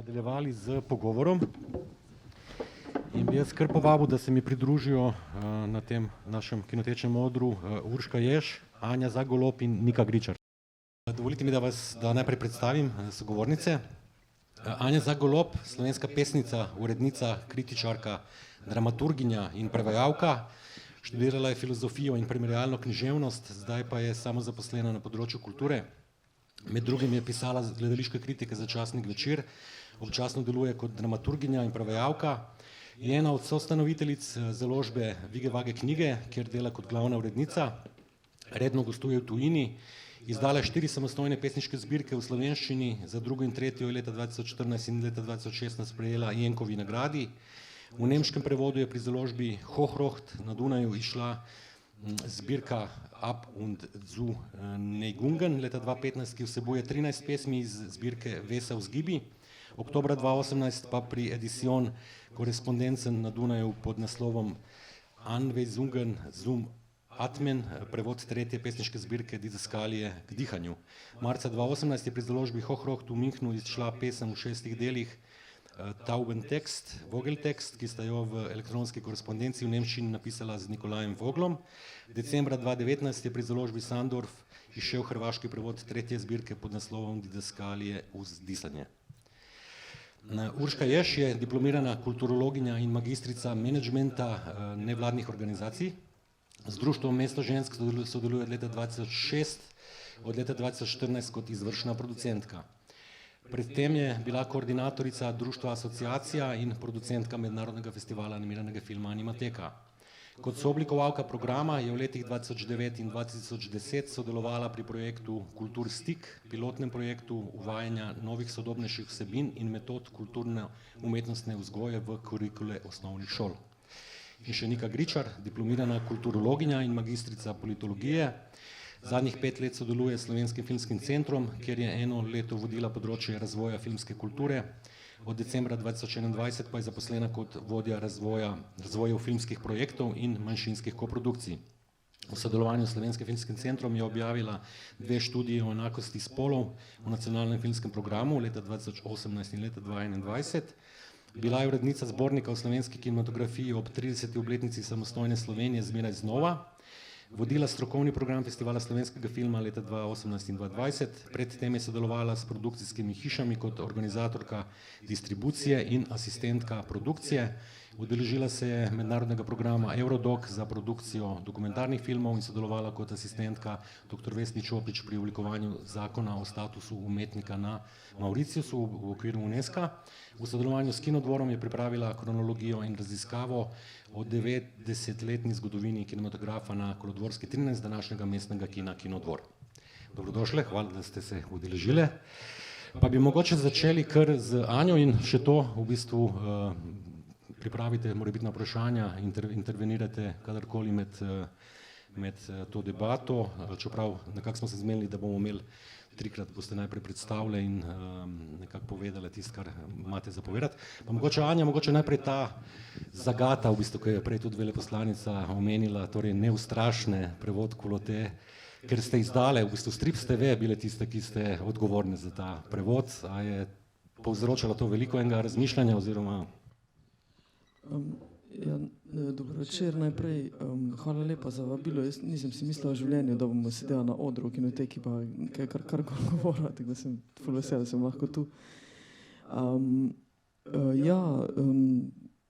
nadaljevali z pogovorom in bi jaz kar povabil, da se mi pridružijo na tem našem kinotečnem odru Urška Jež, Anja Zagolob in Nika Gričar. Dovolite mi, da najprej predstavim sogovornice. Anja Zagolob, slovenska pesnica, urednica, kritičarka, dramaturginja in prevajalka. Študirala je filozofijo in primerjalno književnost, zdaj pa je samozaposlena na področju kulture. Med drugim je pisala gledališke kritike za časnik Večer, občasno deluje kot dramaturginja in prevajalka. Je ena od soustanoviteljic založbe Vige Vage knjige, kjer dela kot glavna urednica. Redno gostuje v tujini. Izdala 4 samostojne pesniške zbirke v slovenščini, za drugo in tretjo je leta 2014 in leta 2016 prejela Jenkovi nagradi. V nemškem prevodu je pri založbi Hochrocht na Dunaju izšla zbirka Ab und zu Neigungen leta 2015, ki vsebuje 13 pesmi iz zbirke Vesa vzgibi. Oktobra 2018 pa pri Edition Korrespondencen na Dunaju pod naslovom Anweisungen zum Atmen, prevod tretje pesniške zbirke Didaskalije k dihanju. Marca 2018 je pri založbi Hochrocht v Münchnu izšla pesem v 6 delih Taubentext, Vogeltext, ki sta jo v elektronski korespondenci v nemščini napisala z Nikolajem Voglom. Decembra 2019 je pri založbi Sandorf izšel hrvaški prevod tretje zbirke pod naslovom Didaskalije uz disanje. Urška Jež je diplomirana kulturologinja in magistrica menedžmenta nevladnih organizacij. Z društvom Mesto žensk sodeluje od leta 2006, od leta 2014 kot izvršna producentka. Predtem je bila koordinatorica društva Asociacija in producentka mednarodnega festivala animiranega filma Animateka. Kot sooblikovalka programa je v letih 2009 in 2010 sodelovala pri projektu Kultur Stik, pilotnem projektu uvajanja novih sodobnejših vsebin in metod kulturno-umetnostne vzgoje v kurikule osnovnih šol. In še Nika Gričar, diplomirana kulturologinja in magistrica politologije. Zadnjih 5 let sodeluje s Slovenskim filmskim centrom, kjer je eno leto vodila področje razvoja filmske kulture. Od decembra 2021 pa je zaposlena kot vodja razvoja filmskih projektov in manjšinskih koprodukcij. V sodelovanju s Slovenskim filmskim centrom je objavila 2 študije o enakosti spolov v nacionalnem filmskem programu leta 2018 in leta 2021. Bila je urednica zbornika o slovenski kinematografiji ob 30. obletnici samostojne Slovenije Zmeraj znova. Vodila strokovni program Festivala slovenskega filma leta 2018 in 2020. Predtem je sodelovala s produkcijskimi hišami kot organizatorka distribucije in asistentka produkcije. Udeležila se je mednarodnega programa Eurodoc za produkcijo dokumentarnih filmov in sodelovala kot asistentka dr. Vesni Čopič pri oblikovanju zakona o statusu umetnika na Mauritiusu v okviru UNESCO. V sodelovanju s Kinodvorom je pripravila kronologijo in raziskavo o 90-letni zgodovini kinematografa na Kolodvorski 13 današnjega mestnega kina Kinodvor. Dobrodošle, hvala, da ste se udeležile. Pa bi mogoče začeli kar z Anjo in še to v bistvu pripravite morebitna vprašanja, intervenirate kadarkoli med to debato, čeprav nekako smo se zmenili, da bomo imeli 3-krat boste najprej predstavili in nekako povedali tisto, kar imate za povedati. Pa mogoče Anja, mogoče najprej ta zagata, v bistvu, ki je prej tudi veleposlanica omenila, torej neustrašne prevod Kulote, ker ste izdale, v bistvu Strip TV bile tiste, ki ste odgovorni za ta prevod, a je povzročalo to veliko enega razmišljanja oziroma? Dobro večer najprej, hvala lepa za vabilo. Jaz nisem si mislila v življenju, da bomo sedela na odru v kinoteki pa kar govorila, tako da sem ful vesela, da sem lahko tu.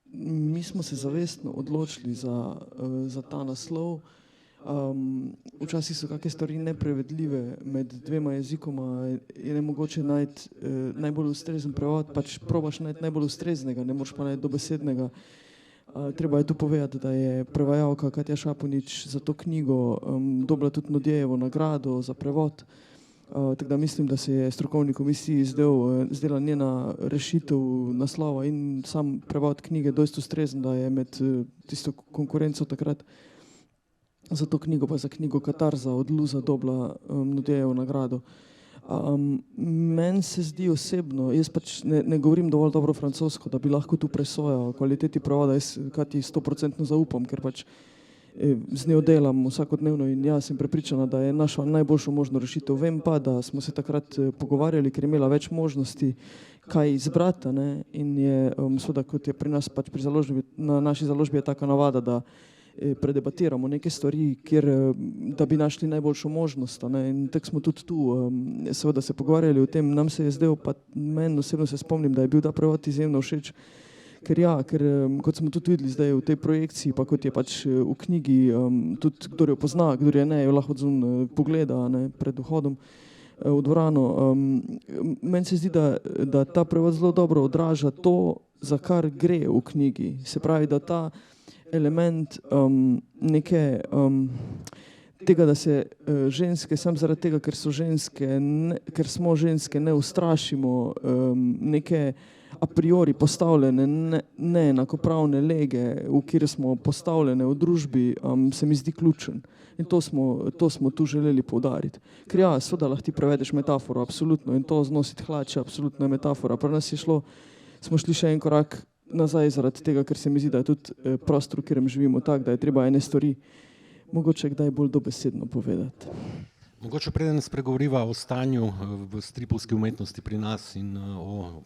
Mi smo se zavestno odločili za ta naslov. Včasih so kakšne stvari neprevedljive med dvema jezikoma, je nemogoče najti najbolj ustrezen prevod, pač probaš najti najbolj ustreznega, ne moreš pa najti dobesednega. Treba je tu povedati, da je prevajalka Katja Šaponič za to knjigo dobila tudi Nodijevo nagrado za prevod, tako da mislim, da se je strokovni komisiji zdela njena rešitev naslova in sam prevod knjige dosti ustrezen, da je med tisto konkurenco takrat za to knjigo pa za knjigo Katarza od Luza dobila Nodijevo nagrado. Meni se zdi osebno, jaz pač ne govorim dovolj dobro francosko, da bi lahko tu presojal kvaliteti prevoda, jaz Katji 100% zaupam, ker pač z njo delam vsakodnevno in ja, sem prepričana, da je našla najboljšo možno rešitev. Vem pa, da smo se takrat pogovarjali, ker je imela več možnosti, kaj izbrati, ne? In je, seveda, kot je pri nas pač pri založbi, na naši založbi je taka navada, da predebatiramo neke stvari, da bi našli najboljšo možnost, ne? In tako smo tudi tu, seveda se pogovarjali o tem. Nam se je zdel, pa meni osebno se spomnim, da je bil ta prevod izjemno všeč, ker kot smo tudi videli zdaj v tej projekciji, pa kot je pač v knjigi, tudi kdor jo pozna, kdor je ne, jo lahko odzun pogleda, ne, pred vhodom v dvorano. Meni se zdi, da ta prevod zelo dobro odraža to, za kar gre v knjigi. Se pravi, da ta element neke tega, da se ženske, samo zaradi tega, ker smo ženske, ne ustrašimo neke a priori postavljene neenakopravne lege, v kjer smo postavljene v družbi, se mi zdi ključen. In to smo tu želeli poudariti. Ker ja, seveda lahko ti prevedeš metaforo, absolutno, in to znositi hlače, absolutno je metafora. Pri nas smo šli še en korak nazaj zaradi tega, ker se mi zdi, da je tudi prostor, v katerem živimo tak, da je treba ene stvari mogoče kdaj bolj dobesedno povedati. Mogoče preden spregovoriva o stanju v stripovski umetnosti pri nas in o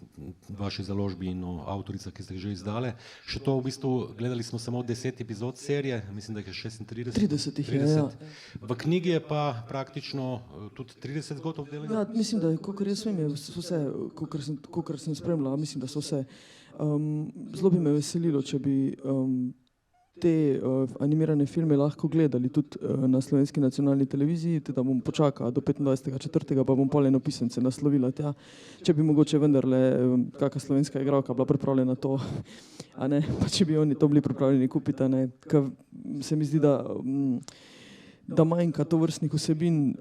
vaši založbi in o avtoricah, ki ste jih že izdale. Še to v bistvu, gledali smo samo 10 epizod serije, mislim, da jih je 36. 30 jih je, ja. V knjigi je pa praktično tudi 30 zgodb obdelanih? Ja, mislim, da kakor jaz vem, je vse, kakor sem spremljala, mislim, da so vse. Zelo bi me veselilo, če bi te animirane filme lahko gledali tudi na Slovenski nacionalni televiziji, da bom počakala do 25.4. pa bom pol eno pisence naslovila tja, če bi mogoče vendarle kakšna slovenska igralka bila pripravljena to, a ne, pa če bi oni to bili pripravljeni kupiti, a ne, ker se mi zdi, da manjka tovrstnih vsebin.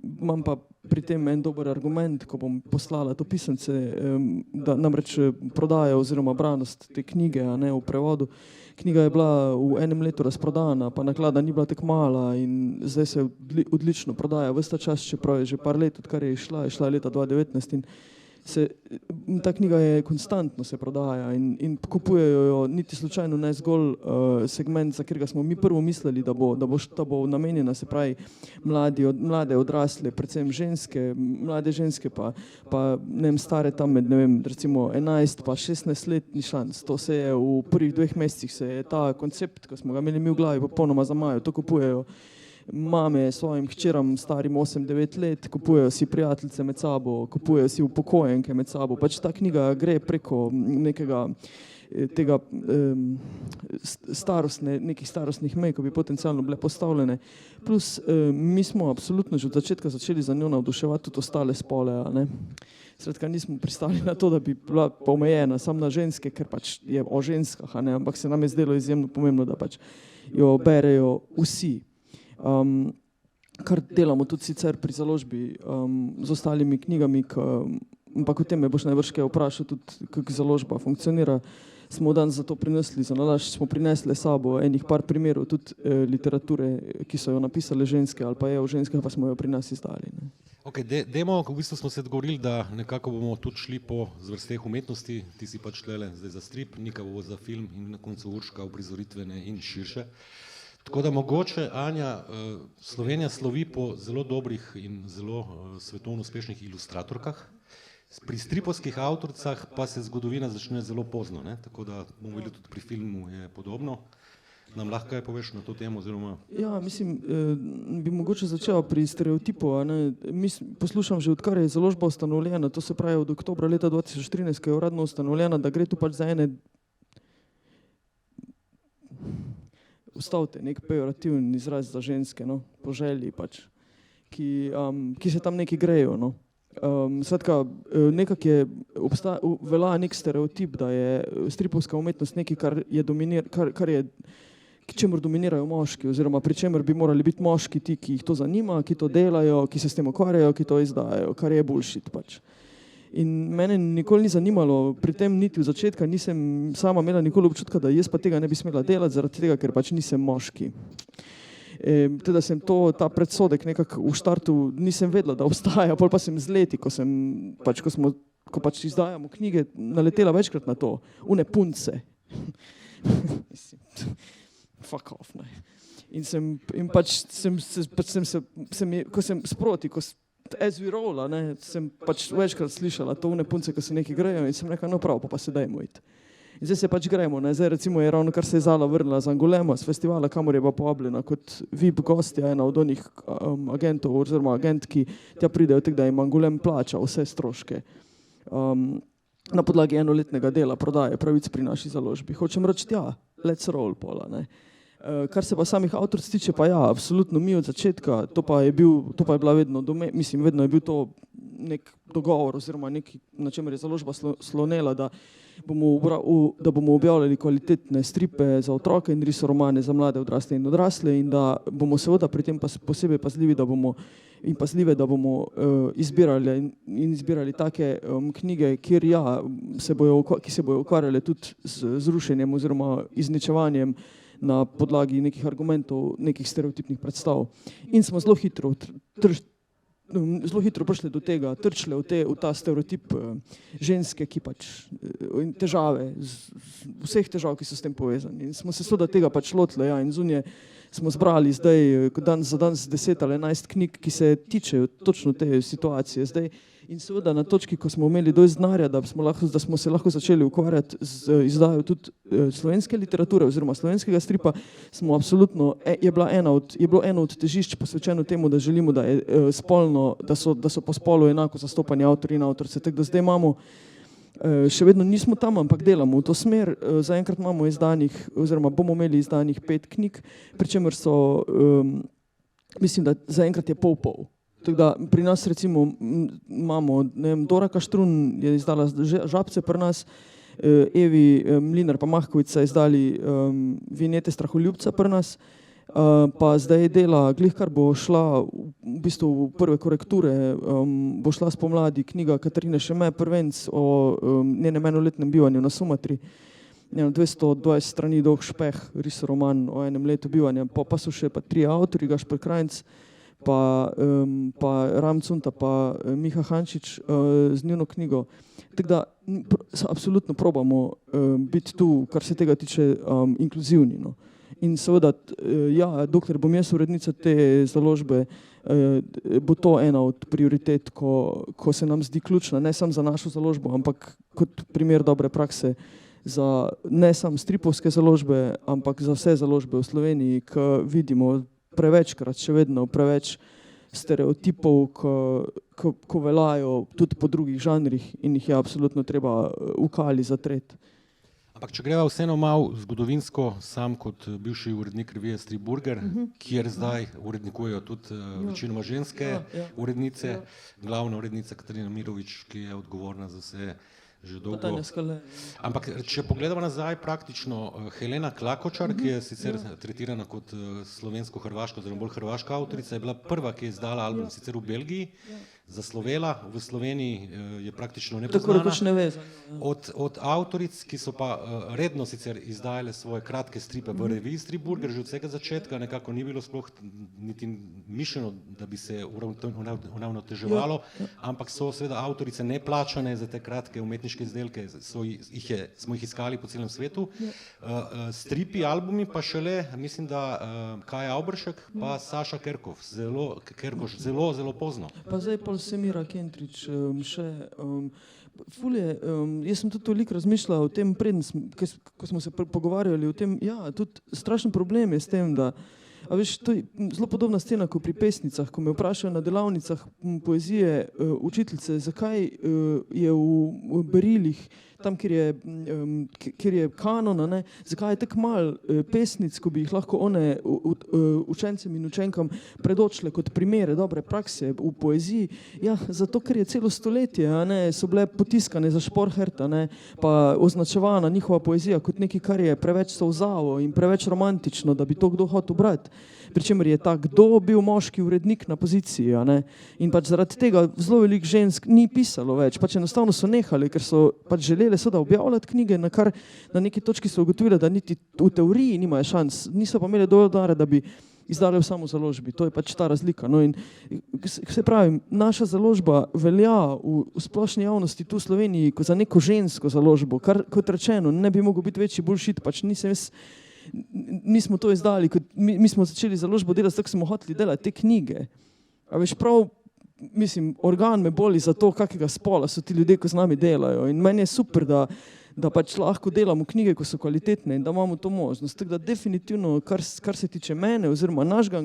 Imam pa pri tem en dober argument, ko bom poslala to pisance, da namreč prodaja oziroma branost te knjige, a ne, v prevodu. Knjiga je bila v enem letu razprodana, pa naklada ni bila tako mala in zdaj se odlično prodaja ves ta čas, čeprav je že par let, odkar je šla je leta 2019 in ta knjiga je konstantno se prodaja in kupujejo jo niti slučajno ne zgolj segment, za katerega smo mi prvo mislili, da bo namenjena, se pravi mlade odrasle, predvsem ženske, mlade ženske pa ne vem, stare tam med, ne vem, recimo 11 pa 16 let ni šans. To se je v prvih 2 mesecih se je ta koncept, ko smo ga imeli mi v glavi, popolnoma zamajo. To kupujejo mame svojim hčeram starim 8-9 let, kupujejo si prijateljice med sabo, kupujejo si upokojenke med sabo. Pač ta knjiga gre preko nekega tega nekih starostnih mej, ko bi potencialno bile postavljene. Plus mi smo absolutno že od začetka začeli za njo navduševati tudi ostale spole, a ne. Skratka, nismo pristali na to, da bi bila omejena samo na ženske, ker pač je o ženskah, a ne, ampak se nam je zdelo izjemno pomembno, da pač jo berejo vsi. Kar delamo tudi sicer pri založbi z ostalimi knjigami, ampak o tem me boš najbrž kaj vprašal tudi, kako založba funkcionira. Smo danes zato prinesli, za nalašč smo prinesli sabo enih par primerov tudi literature, ki so jo napisale ženske ali pa je o ženskah, pa smo jo pri nas izdali. Ne. Ok, demo, v bistvu smo se dogovorili, da nekako bomo tudi šli po zvrsteh umetnosti, ti si pač tlele zdaj za strip, Nika bo za film in na koncu Urška uprizoritvene in širše. Tako da mogoče, Anja, Slovenija slovi po zelo dobrih in zelo svetovno uspešnih ilustratorkah, pri stripovskih avtoricah pa se zgodovina začne zelo pozno, ne? Tako da bomo videli tudi pri filmu je podobno. Nam lahko kaj poveš na to temo? Oziroma... Ja, mislim, bi mogoče začela pri stereotipu. Poslušam že, odkar je založba ustanovljena, to se pravi od oktobra leta 2013, ko je uradno ustanovljena, da gre tu pač za ene ustavite, nek pejorativni izraz za ženske, no, po želji pač, ki se tam neki grejo, no. Skratka, nekako je velja nek stereotip, da je stripovska umetnost nekaj, kar je čemur dominirajo moški, oziroma pri čemer bi morali biti moški ti, ki jih to zanima, ki to delajo, ki se s tem ukvarjajo, ki to izdajajo, kar je bullshit pač. In mene nikoli ni zanimalo, pri tem niti v začetka nisem sama imela nikoli občutka, da jaz pa tega ne bi smela delati, zaradi tega, ker pač nisem moški. Teda sem ta predsodek nekako v štartu nisem vedela, da obstaja, pol pa sem z leti, ko izdajamo knjige, naletela večkrat na to, une punce. fuck off, ne. In pač ko sem sproti, as we roll, ne, sem pač večkrat slišala to une punce, ko se nekaj grejo in sem rekla, no prav, pa se dajmo iti. In zdaj se pač gremo, ne, zdaj recimo je ravno kar se je Zala vrnila z Angulema, z festivala, kamor je bila povabljena kot VIP gostja, ena od onih agentov oziroma agentki, tja pridejo tako, da jim Angulem plača vse stroške. Na podlagi enoletnega dela prodaje pravic pri naši založbi. Hočem reči, ja, let's roll pola, ne. Kar se pa samih avtoric tiče, pa ja, absolutno mi od začetka, to pa je bila vedno, vedno je bil to nek dogovor oziroma nekaj, na čemer je založba slonela, da bomo objavljali kvalitetne stripe za otroke in risoromane za mlade, odrasle in odrasle in da bomo seveda pri tem posebej pazljivi, da bomo izbirali take knjige, ki se bojo ukvarjale tudi z rušenjem oziroma izničevanjem na podlagi nekih argumentov, nekih stereotipnih predstav. In smo zelo hitro prišli do tega, trčili v ta stereotip ženske, ki pač težave, vseh težav, ki so s tem povezani. In smo se seveda tega pač lotili, ja, in zunje smo zbrali zdaj za danes 10 ali 11 knjig, ki se tičejo točno te situacije zdaj. In seveda na točki, ko smo imeli dovolj denarja, da smo se lahko začeli ukvarjati z izdajo tudi slovenske literature oziroma slovenskega stripa, smo absolutno, je bilo eno od težišč posvečeno temu, da želimo, da so po spolu enako zastopani avtorji in avtorice. Tako da zdaj imamo, še vedno nismo tam, ampak delamo v to smer. Zaenkrat imamo izdanih, oziroma bomo imeli izdanih 5 knjig, pri čemer so, mislim, da zaenkrat je pol. Tako da pri nas recimo imamo, ne vem, Dora Kaštrun je izdala Žabce pri nas, Evi Mlinar pa Mahkovica izdali Vinjete straholjubca pri nas, pa zdaj dela, glihkar bo šla v bistvu v prve korekture, bo šla spomladi knjiga Katarine Šeme Prvenc o njenem enoletnem bivanju na Sumatri. 220 strani dolg špeh, risoroman o enem letu bivanja, pa so še pa 3 avtorji, Gašper Krajnc, pa Ram Cunta, pa Miha Hančič z njuno knjigo. Tako da absolutno probamo biti tu, kar se tega tiče, inkluzivni. No. In seveda, ja, dokler bom jaz urednica te založbe, bo to ena od prioritet, ko se nam zdi ključna, ne samo za našo založbo, ampak kot primer dobre prakse za ne samo stripovske založbe, ampak za vse založbe v Sloveniji, ki vidimo prevečkrat, še vedno preveč stereotipov, ko veljajo tudi po drugih žanrih in jih je absolutno treba v kali zatreti. Ampak če greva vseeno malo zgodovinsko, sam kot bivši urednik revije Stripburger, kjer zdaj urednikujejo tudi večinoma ženske urednice, glavna urednica Katarina Mirović, ki je odgovorna za vse že dolgo. Ampak če pogledamo nazaj, praktično Helena Klakočar, ki je sicer tretirana kot slovensko-hrvaška, oziroma bolj hrvaška avtorica, je bila prva, ki je izdala album sicer v Belgiji, zaslovela, v Sloveniji je praktično nepoznana. Od avtoric, ki so pa redno sicer izdajale svoje kratke stripe v reviji Stripburger, že od vsega začetka nekako ni bilo sploh niti mišljeno, da bi se uravnoteževalo, ampak so seveda avtorice neplačane za te kratke umetniške izdelke, smo jih iskali po celem svetu. Stripi, albumi pa šele, mislim, da Kaja Auberšek pa Saša Kerkoš, zelo pozno. Pa zdaj Semira Kentrić še fulje, jaz sem tudi toliko razmišljala o tem, ko smo se pogovarjali o tem, ja, tudi strašen problem je s tem, da, a veš, to je zelo podobna scena, kot pri pesnicah, ko me vprašajo na delavnicah poezije učiteljice, zakaj je v berilih, tam, kjer je kanon, ne, zakaj je tako malo pesnic, ko bi jih lahko one učencem in učenkam predočile kot primere dobre prakse v poeziji. Ja, zato, ker je celo stoletje, ne, so bile potiskane za Šporherta, ne, pa označevana njihova poezija kot nekaj, kar je preveč solzavo in preveč romantično, da bi to kdo hotel brati. Pričemer je ta kdo bil moški urednik na poziciji, ne? In pač zaradi tega zelo veliko žensk ni pisalo več, pač enostavno so nehali, ker so pač želeli seveda objavljati knjige, na neki točki so ugotovili, da niti v teoriji nimajo šans, niso pa imeli dovolj denarja, da bi izdali v samo založbi, to je pač ta razlika. No, in se pravi, naša založba velja v splošni javnosti tu v Sloveniji za neko žensko založbo, kar kot rečeno ne bi mogel biti večji bullshit, pač nisem jaz nismo to izdali, mi smo začeli založbo delati, tako smo hoteli delati te knjige. A veš, prav, mislim, organ me boli za to, kakega spola so ti ljudje, ko z nami delajo. In meni je super, da pač lahko delamo knjige, ko so kvalitetne in da imamo to možnost. Tako da definitivno, kar se tiče mene oziroma našega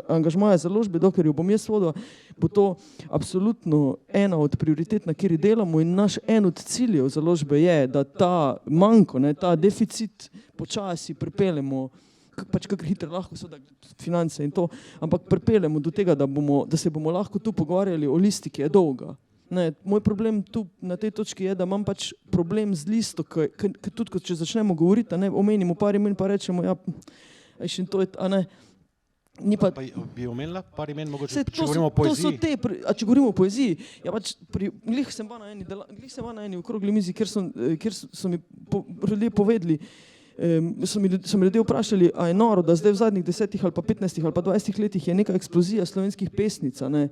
angažmaja založbe, dokler jo bom jaz vodila, bo to absolutno ena od prioritet, na kateri delamo, in naš en od ciljev založbe je, da ta manko, ta deficit počasi pripeljemo, pač kakor hitro lahko so finance in to, ampak pripeljemo do tega, da se bomo lahko tu pogovarjali o listi, ki je dolga. Ne, moj problem tu na tej točki je, da imam pač problem z listo, tudi če začnemo govoriti, omenimo par imen, pa rečemo, ja, in to je, a ne. Pa bi omenila par imen, mogoče, če govorimo o poeziji? Če govorimo o poeziji, ja pač, glih sem bila na eni okrogli mizi, kjer so mi ljudje povedali, so mi ljudje vprašali, a je noro, da zdaj v zadnjih 10 ali pa 15 ali pa 20 letih je neka eksplozija slovenskih pesnic, ne.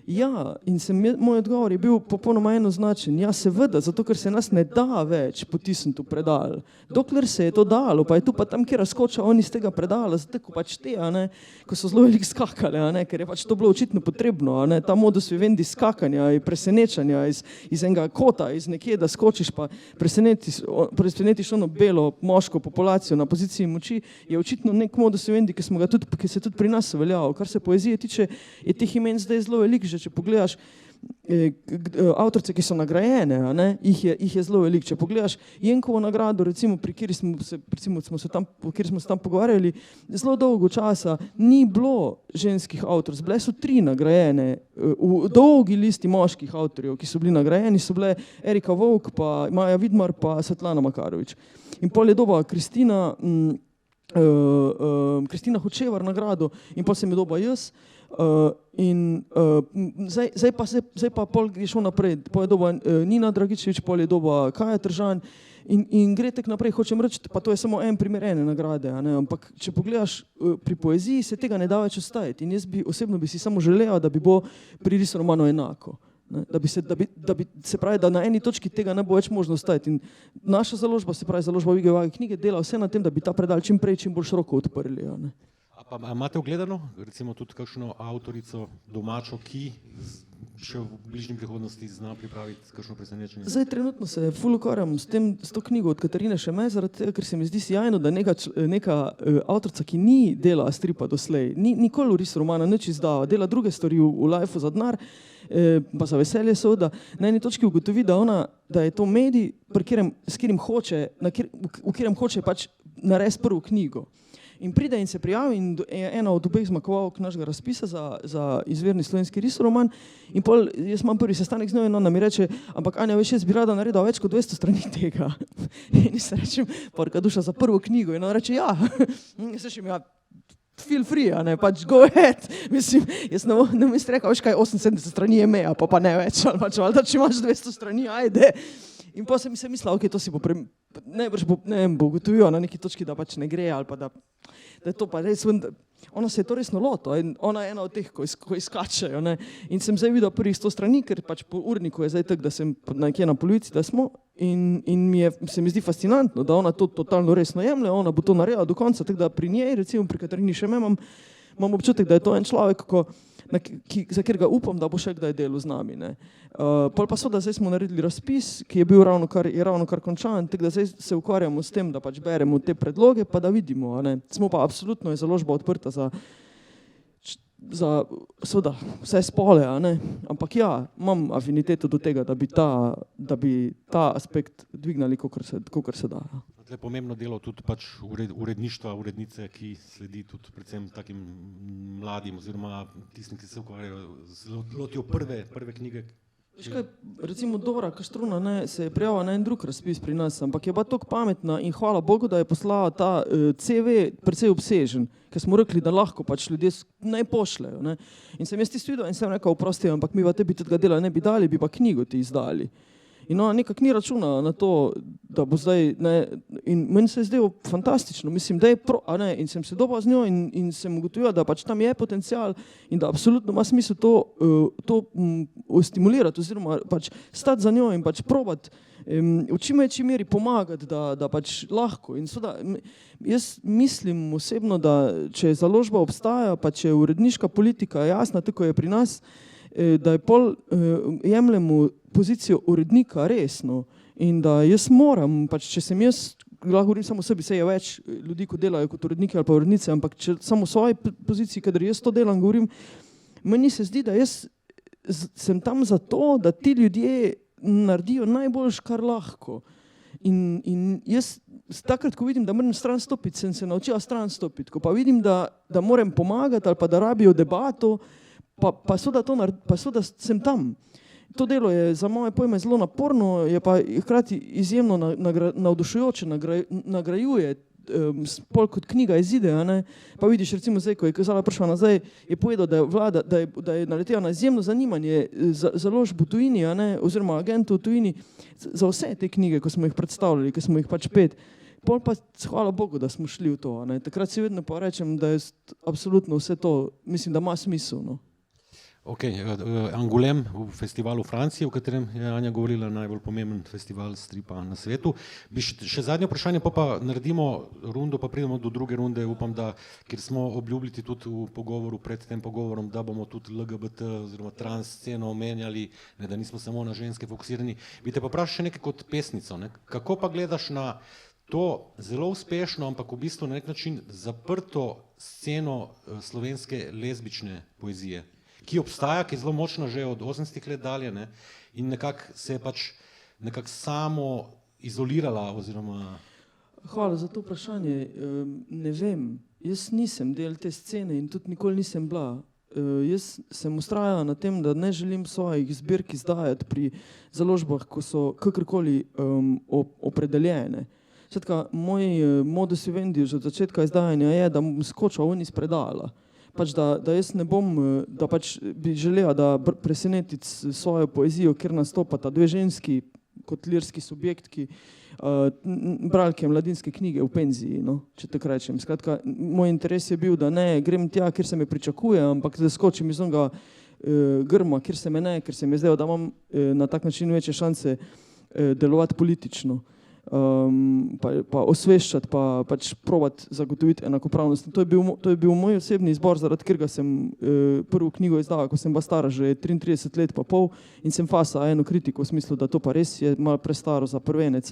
Ja, in moj odgovor je bil popolnoma enoznačen. Ja, seveda, zato ker se nas ne da več potisniti v predal. Dokler se je to dalo, pa je tu pa tam, kjer razkoča on iz tega predala, zato ko pač te, ko so zelo veliko skakali, ker je pač to bilo očitno potrebno, ta modus vivendi skakanja in presenečanja iz enega kota, iz nekje, da skočiš pa presenetiš ono belo moško populacijo na poziciji moči, je očitno nek modus vivendi, ki se tudi pri nas uveljavil. Kar se poezije tiče, je teh imen zdaj zelo veliko. Če pogledaš avtorice, ki so nagrajene, jih je zelo veliko. Če pogledaš Jenkovo nagrado, recimo, pri kateri smo se tam pogovarjali, zelo dolgo časa ni bilo ženskih avtoric. Bile so 3 nagrajene, v dolgi listi moških avtorjev, ki so bili nagrajeni, so bile Erika Vovk, pa Maja Vidmar, pa Svetlana Makarovič. In pol je doba Kristina Hočevar nagrado in pol sem je doba jaz. Zdaj pa pol je šel naprej, pol je doba Nina Dragičevič, pol je doba Kaja Tržan in gre tek naprej, hočem reči, pa to je samo en primer ene nagrade, ampak če pogledaš pri poeziji, se tega ne da več ostaviti in jaz osebno bi si samo želela, da bi bilo pri risoromanu enako. Da bi se pravi, da na eni točki tega ne bo več možno ostaviti. In naša založba, se pravi založba Vige Vage knjige, dela vse na tem, da bi ta predal čim prej, čim bolj široko odprli. Pa imate ogledano, recimo tudi kakšno avtorico domačo, ki še v bližnji prihodnosti zna pripraviti kakšno presenečenje? Zdaj trenutno se ful ukvarjam s to knjigo od Katarine Šeme, zaradi tega, ker se mi zdi sjajno, da neka avtorica, ki ni dela stripa doslej, nikoli v risoromana nič izdava, dela druge stvari v lifeu za denar, pa za veselje seveda, na eni točki ugotovi, da je to medij, v katerem hoče pač narediti prvo knjigo. In pride in se prijavi in je ena od obeh zmagovalk našega razpisa za izvirni slovenski risoroman in pol jaz imam prvi sestanek z njo in ona mi reče, ampak Anja, veš, jaz bi rada naredila več kot 200 strani tega. In jaz rečem, porka duša za prvo knjigo in ona reče, ja. Jaz rečem, ja, feel free, pač go ahead. Mislim, jaz ne bom rekel, veš kaj, 78 strani je meja, pa ne več, ali pač, če imaš 200 strani, ajde. In pa sem si mislila, ok, to si bo bo ugotovila na neki točki, da pač ne gre, ali pa da je to pa res, ona se je to resno lotila in ona je ena od teh, ko izkačejo. In sem zdaj videla prvih 100 strani, ker pač po urniku je zdaj tak, da sem nekje na polovici, da smo in se mi zdi fascinantno, da ona to totalno resno jemlje, ona bo to naredila do konca, tako da pri njej, recimo pri Katarini Šeme, imam občutek, da je to en človek, za katerega upam, da bo še kdaj delal z nami. Pol pa so, da zdaj smo naredili razpis, ki je bil ravno kar končan, tako da zdaj se ukvarjamo s tem, da pač beremo te predloge, pa da vidimo. Smo pa absolutno je založba odprta za seveda vse spole, ampak ja, imam afiniteto do tega, da bi ta aspekt dvignali, kakor se da. Je pomembno delo tudi pač uredništva, urednice, ki sledi tudi predvsem takim mladim oziroma tistim, ki se ukvarjajo, lotijo prve knjige. Recimo Dora Kaštruna se je prijavila na en drug razpis pri nas, ampak je bila toliko pametna in hvala Bogu, da je poslala ta CV precej obsežen, ker smo rekli, da lahko pač ljudje naj pošljajo. In sem jaz tisto videl in sem rekel, oprosti, ampak mi va tebi tega dela ne bi dali, bi pa knjigo ti izdali. In ona nekako ni računala na to, da bo zdaj, ne, in meni se je zdelo fantastično, mislim, da je in sem se dobila z njo in sem ugotovila, da pač tam je potencial in da absolutno ima smisel to stimulirati oziroma pač stati za njo in pač probati v čim večji meri pomagati, da pač lahko. In seveda, jaz mislim osebno, da če založba obstaja, pa če uredniška politika je jasna, tako je pri nas, da je pol jemljemo pozicijo urednika resno in da jaz moram, pač če sem jaz, lahko govorim samo o sebi, se je več ljudi, ko delajo kot uredniki ali pa urednice, ampak če samo v svoji poziciji, kadar jaz to delam, govorim, meni se zdi, da jaz sem tam zato, da ti ljudje naredijo najboljš, kar lahko. In jaz takrat, ko vidim, da moram stran stopiti, sem se naučila stran stopiti. Ko pa vidim, da moram pomagati ali pa da rabijo debato, pa seveda sem tam. To delo je za moje pojme zelo naporno, je pa hkrati izjemno navdušujoče, nagrajuje, pol kot knjiga izide, pa vidiš recimo zdaj, ko je Kazala prišla nazaj, je povedal, da je naletela na izjemno zanimanje založb v tujini, oziroma agentov v tujini, za vse te knjige, ko smo jih predstavljali, ko smo jih pač 5. Pol pa hvala Bogu, da smo šli v to. Takrat si vedno pa rečem, da je absolutno vse to, mislim, da ima smisel. No. Ok, Angoulême v festivalu v Franciji, o katerem je Anja govorila, najbolj pomemben festival stripa na svetu. Bi še zadnje vprašanje, pa naredimo rundo, pa pridemo do druge runde, upam, da, ker smo obljubili tudi v pogovoru, pred tem pogovorom, da bomo tudi LGBT oziroma trans sceno omenjali, ne, da nismo samo na ženske fokusirani. Bi te pa vprašal še nekaj kot pesnico, ne? Kako pa gledaš na to zelo uspešno, ampak v bistvu na nek način zaprto sceno slovenske lezbične poezije, ki obstaja, ki je zelo močna že od 80-ih let dalje, ne? In nekako se je pač samo izolirala oziroma... Hvala za to vprašanje. Ne vem, jaz nisem del te scene in tudi nikoli nisem bila. Jaz sem vztrajala na tem, da ne želim svojih zbirk izdajati pri založbah, ko so kakorkoli opredeljene. Skratka, moj modus vivendi že od začetka izdajanja je, da bom skočila ven iz predala. Pač da jaz ne bom, da pač bi želela, da presenetiti svojo poezijo, kjer nastopata dve ženski kot lirski subjektki, bralke mladinske knjige v penziji, no, če tako rečem. Skratka, moj interes je bil, da ne grem tja, kjer se me pričakuje, ampak da skočim iz onega grma, kjer se me ne, ker se mi je zdelo, da imam na tak način večje šanse delovati politično. Pa osveščati, pa pač probati zagotoviti enakopravnost. To je bil moj osebni izbor, zaradi katerega sem prvo knjigo izdala, ko sem bila stara že 33 let pa pol in sem fasa eno kritiko v smislu, da to pa res je malo prestaro za prvenec.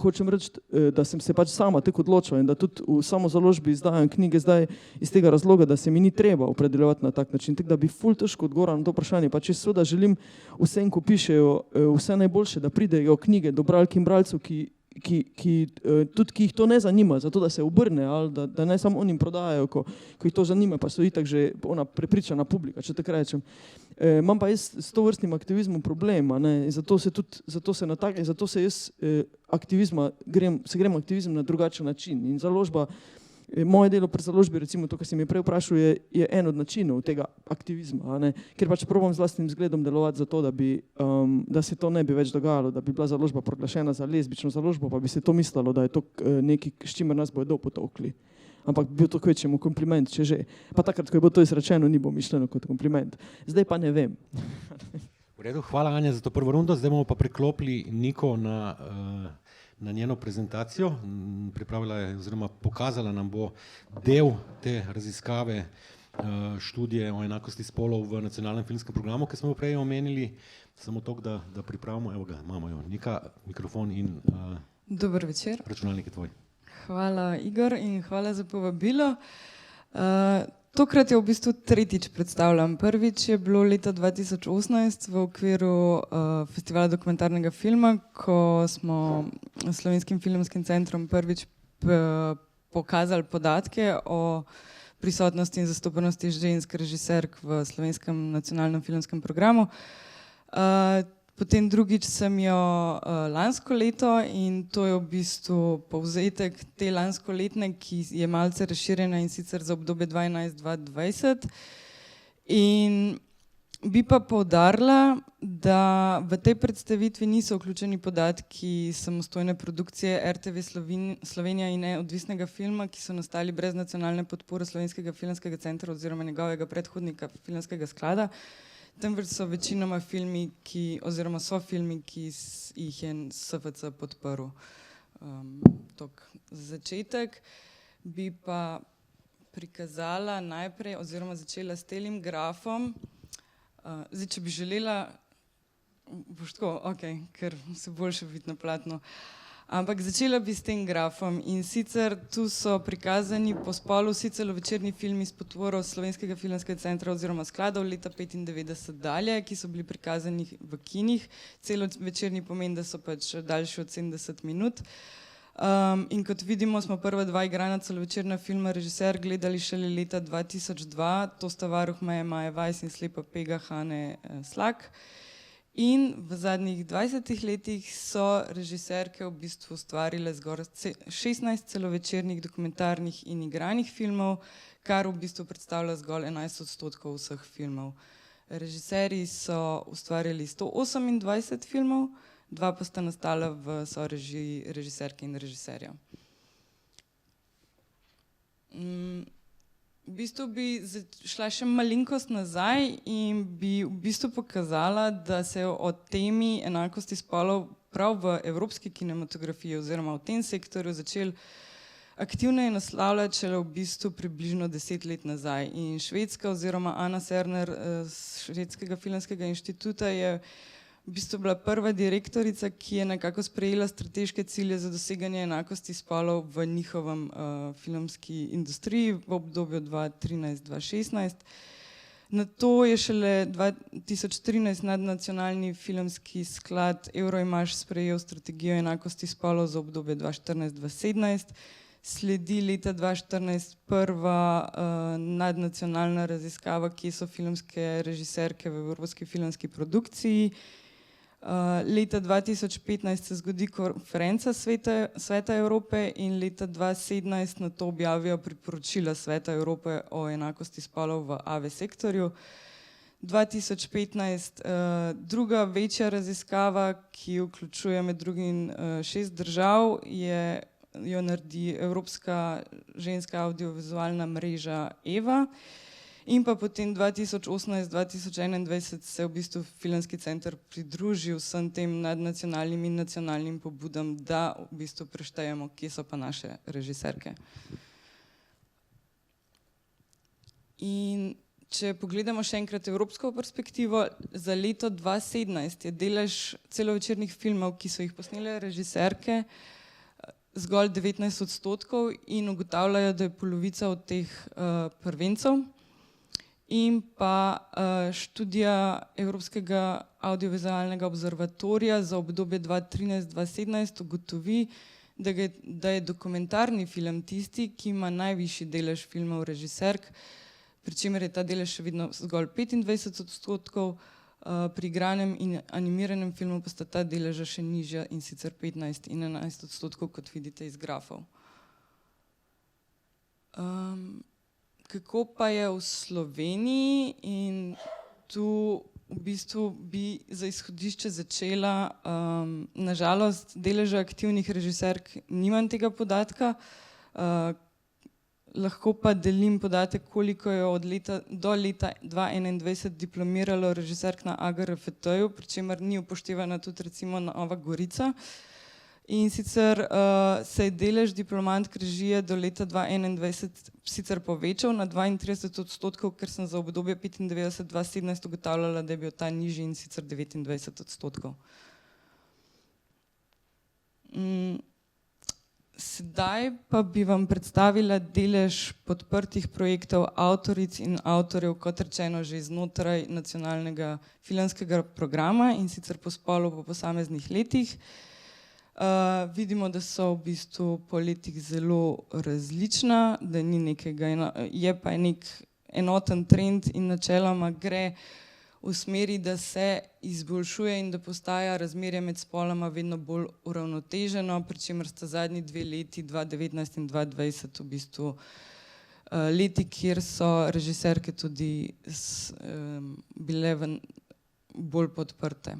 Hočem reči, da sem se pač sama tako odločila in da tudi v samozaložbi izdajam knjige zdaj iz tega razloga, da se mi ni treba opredeljevati na tak način. Tako da bi ful težko odgovorila na to vprašanje. Pač jaz seveda želim vsem, ko pišejo, vse najboljše, da pridejo knjige do bralk in bralcev, ki jih to ne zanima, zato da se obrne ali da ne samo onim prodajajo, ko jih to zanima, pa so itak že ona prepričana publika, če tako rečem. Imam pa jaz s tovrstnim aktivizmom problema, ne, zato se jaz grem aktivizem na drugačen način in založba, moje delo pri založbi, recimo to, kar si mi prej vprašal, je en od načinov tega aktivizma, ne, ker pač probam z vlastnim zgledom delovati za to, da se to ne bi več dogajalo, da bi bila založba proglašena za lezbično založbo, pa bi se to mislilo, da je to nekaj, s čimer nas bodo potovkli. Ampak bil to kvečemu kompliment, če že. Pa takrat, ko je bilo to izrečeno, ni bilo mišljeno kot kompliment. Zdaj pa ne vem. V redu, hvala Anja za to prvo rundo, zdaj bomo pa priklopili Niko na njeno prezentacijo. Pripravila je oziroma pokazala nam bo del te raziskave študije o enakosti spolov v nacionalnem filmskem programu, ki smo jo prej omenili. Samo toliko, da pripravimo, evo ga, imamo jo. Nika, mikrofon in Dober večer. Računalnik je tvoj. Hvala Igor in hvala za povabilo. Tokrat je v bistvu tretjič predstavljam. Prvič je bilo leta 2018 v okviru festivala dokumentarnega filma, ko smo s Slovenskim filmskim centrom prvič pokazali podatke o prisotnosti in zastopanosti žensk režiserk v Slovenskem nacionalnem filmskem programu. Potem drugič sem jo lansko leto in to je v bistvu povzetek te lanskoletne, ki je malce razširjena in sicer za obdobje 2011-2020. In Bi pa poudarila, da v tej predstavitvi niso vključeni podatki samostojne produkcije RTV Slovenija in neodvisnega filma, ki so nastali brez nacionalne podpore Slovenskega filmskega centra oziroma njegovega predhodnika Filmskega sklada, temveč so večinoma filmi, oziroma so filmi, ki jih je SFC podprl. Tok za začetek bi pa prikazala najprej oziroma začela s telim grafom. Zdaj, če bi želela, boš tako, ok, ker se boljše vidi na platnu. Ampak začela bi s tem grafom in sicer tu so prikazani po spolu vsi celovečerni filmi s podporo Slovenskega filmskega centra oziroma sklada od leta 1995 dalje, ki so bili prikazani v kinih. Celovečerni pomeni, da so pač daljši od 70 minut. In kot vidimo, smo prva dva igrana celovečerna filma režiser gledali šele leta 2002, to sta Varuh meje Maja Vajs in Slepa pega Hane Slak. In v zadnjih 20 letih so režiserke v bistvu ustvarile zgoraj 16 celovečernih dokumentarnih in igranih filmov, kar v bistvu predstavlja zgolj 11% vseh filmov. Režiserji so ustvarjali 128 filmov, dva pa sta nastala v sorežiji režiserke in režiserja. V bistvu bi šla še malenkost nazaj in bi v bistvu pokazala, da se je o temi enakosti spolov prav v evropski kinematografiji oziroma v tem sektorju začel aktivneje naslavljati šele v bistvu približno 10 let nazaj. In Švedska oziroma Anna Serner z Švedskega filmskega inštituta je v bistvu bila prva direktorica, ki je nekako sprejela strateške cilje za doseganje enakosti spolov v njihovem filmski industriji v obdobju 2013-2016. Nato je šele 2013 nadnacionalni filmski sklad Euroimage sprejel strategijo enakosti spolov za obdobje 2014-2017. Sledi leta 2014 prva nadnacionalna raziskava, kje so filmske režiserke v evropski filmski produkciji. Leta 2015 se zgodi konferenca Sveta Evrope in leta 2017 nato objavijo priporočila Sveta Evrope o enakosti spolov v AV sektorju. 2015 druga večja raziskava, ki vključuje med drugim 6 držav, jo naredi Evropska ženska audiovizualna mreža EVA. In pa potem 2018-2021 se je v bistvu Filmski center pridružil vsem tem nadnacionalnim in nacionalnim pobudam, da v bistvu preštejemo, kje so pa naše režiserke. In če pogledamo še enkrat evropsko perspektivo, za leto 2017 je delež celovečernih filmov, ki so jih posnele režiserke, zgolj 19% in ugotavljajo, da je polovica od teh prvencev. In pa študija Evropskega audiovizualnega observatorija za obdobje 2013-2017 ugotovi, da je dokumentarni film tisti, ki ima najvišji delež filmov režiserk, pri čemer je ta delež še vedno zgolj 25%, pri igranem in animiranem filmu pa sta ta deleža še nižja in sicer 15 in 11%, kot vidite iz grafov. Kako pa je v Sloveniji in tu v bistvu bi za izhodišče začela, nažalost deleža aktivnih režiserk nimam tega podatka, lahko pa delim podatek, koliko je do leta 2021 diplomiralo režiserk na AGRFT-ju, pri čemer ni upoštevana tudi recimo Nova Gorica. In sicer se je delež diplomantk režije do leta 2021 sicer povečal na 32%, ker sem za obdobje 1995-2017 ugotavljala, da je bil ta nižji in sicer 29%. Sedaj pa bi vam predstavila delež podprtih projektov avtoric in avtorjev, kot rečeno, že znotraj nacionalnega filmskega programa in sicer po spolu po posameznih letih. Vidimo, da so v bistvu po letih zelo različna, da ni nekega, je pa nek enoten trend in načeloma gre v smeri, da se izboljšuje in da postaja razmerje med spoloma vedno bolj uravnoteženo, pri čemer sta zadnji 2 leti, 2019 in 2020 v bistvu leti, kjer so režiserke tudi bile bolj podprte.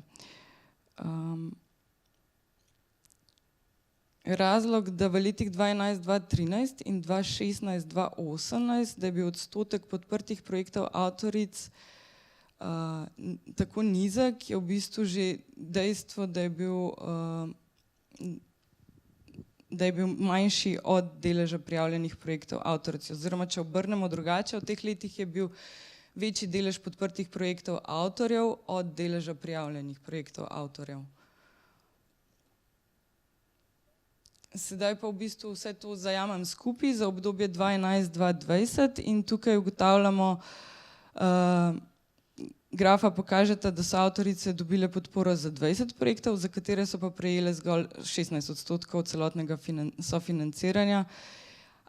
Razlog, da v letih 2011-2013 in 2016-2018, da je bil odstotek podprtih projektov avtoric tako nizek, je v bistvu že dejstvo, da je bil manjši od deleža prijavljenih projektov avtoric. Oziroma, če obrnemo drugače, v teh letih je bil večji delež podprtih projektov avtorjev od deleža prijavljenih projektov avtorjev. Sedaj pa v bistvu vse to zajamem skupaj za obdobje 2011-2020 in tukaj ugotavljamo, grafa pokažeta, da so avtorice dobile podporo za 20 projektov, za katere so pa prejele zgolj 16% celotnega sofinanciranja.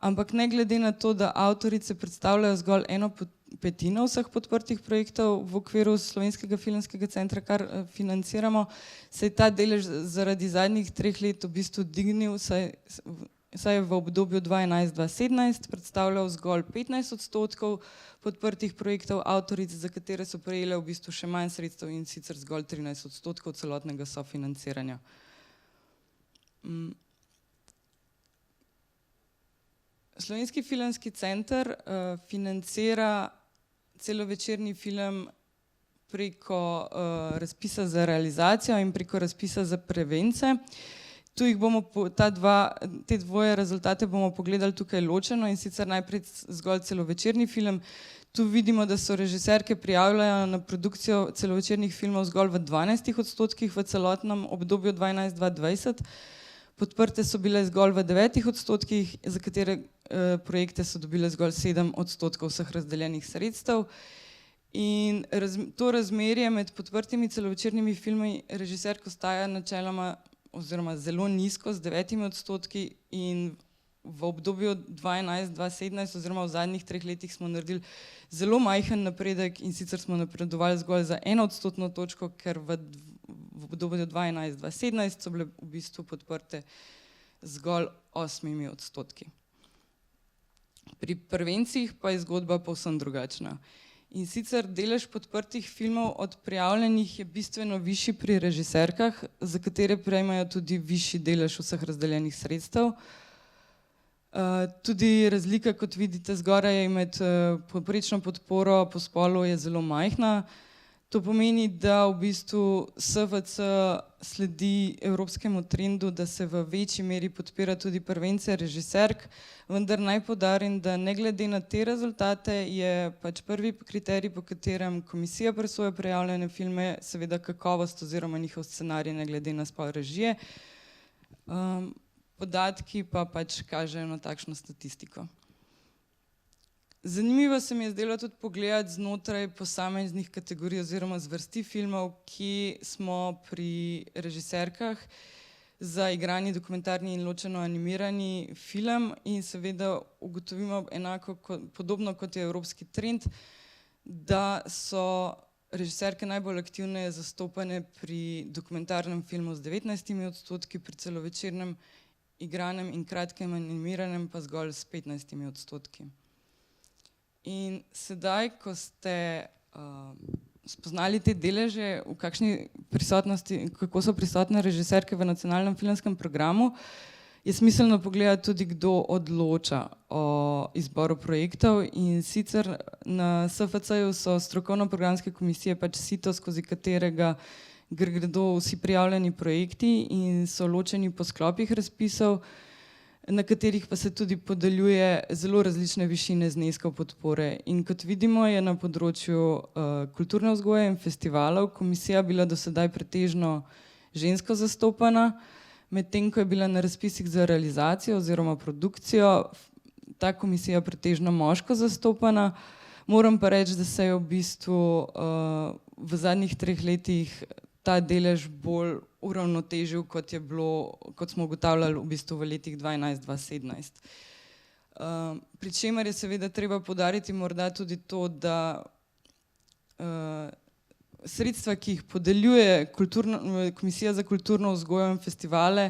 Ampak ne glede na to, da avtorice predstavljajo zgolj 1/5 vseh podprtih projektov v okviru Slovenskega filmskega centra, kar financiramo, se je ta delež zaradi zadnjih 3 let v bistvu dignil, saj je v obdobju 2011-2017 predstavljal zgolj 15% podprtih projektov avtoric, za katere so prejele v bistvu še manj sredstev, in sicer zgolj 13% celotnega sofinanciranja. Slovenski filmski center financira celovečerni film preko razpisa za realizacijo in preko razpisa za prevence. Tu jih bomo, te dvoje rezultate bomo pogledali tukaj ločeno, in sicer najprej zgolj celovečerni film. Tu vidimo, da so režiserke prijavljajo na produkcijo celovečernih filmov zgolj v 12% v celotnem obdobju 2011-2020. Podprte so bile zgolj v 9%, za katere projekte so dobile zgolj 7% vseh razdeljenih sredstev. In to razmerje med podprtimi celovečernimi filmi režiserk ostaja načeloma oziroma zelo nizko, z 9%, in v obdobju 2011-2017 oziroma v zadnjih 3 letih smo naredili zelo majhen napredek, in sicer smo napredovali zgolj za 1% točko, ker v obdobju 2011-2017 so bile v bistvu podprte zgolj 8%. Pri prvencih pa je zgodba povsem drugačna. In sicer delež podprtih filmov od prijavljenih je bistveno višji pri režiserkah, za katere prejmejo tudi višji delež vseh razdeljenih sredstev. Tudi razlika, kot vidite zgoraj, med povprečno podporo po spolu je zelo majhna. To pomeni, da v bistvu SFC sledi evropskemu trendu, da se v večji meri podpira tudi prvence režiserk, vendar naj poudarim, da ne glede na te rezultate je pač prvi kriterij, po katerem komisija presoja prijavljene filme, seveda kakovost oziroma njihov scenarij, ne glede na spol režije. Podatki pa pač kažejo na takšno statistiko. Zanimivo se mi je zdelo tudi pogledati znotraj posameznih kategorij oziroma zvrsti filmov, ki smo pri režiserkah za igrani, dokumentarni in ločeno animirani film, in seveda ugotovimo podobno kot je evropski trend, da so režiserke najbolj aktivne zastopane pri dokumentarnem filmu z 19%, pri celovečernem, igranem in kratkem animiranem pa zgolj s 15%. In sedaj, ko ste spoznali te deleže, v kakšni prisotnosti, kako so prisotne režiserke v nacionalnem filmskem programu, je smiselno pogledati tudi, kdo odloča o izboru projektov, in sicer na SFC-ju so strokovno-programske komisije pač sito, skozi katerega gredo vsi prijavljeni projekti in so ločeni po sklopih razpisov, na katerih pa se tudi podeljuje zelo različne višine zneskov podpore. In kot vidimo, je na področju kulturne vzgoje in festivalov komisija bila do sedaj pretežno žensko zastopana, medtem ko je bila na razpisih za realizacijo oziroma produkcijo ta komisija pretežno moško zastopana. Moram pa reči, da se je v bistvu v zadnjih 3 letih ta delež bolj uravnotežil, kot smo ugotavljali v bistvu v letih 2011-2017. Pri čemer je seveda treba poudariti morda tudi to, da sredstva, ki jih podeljuje Komisija za kulturno vzgojo in festivale,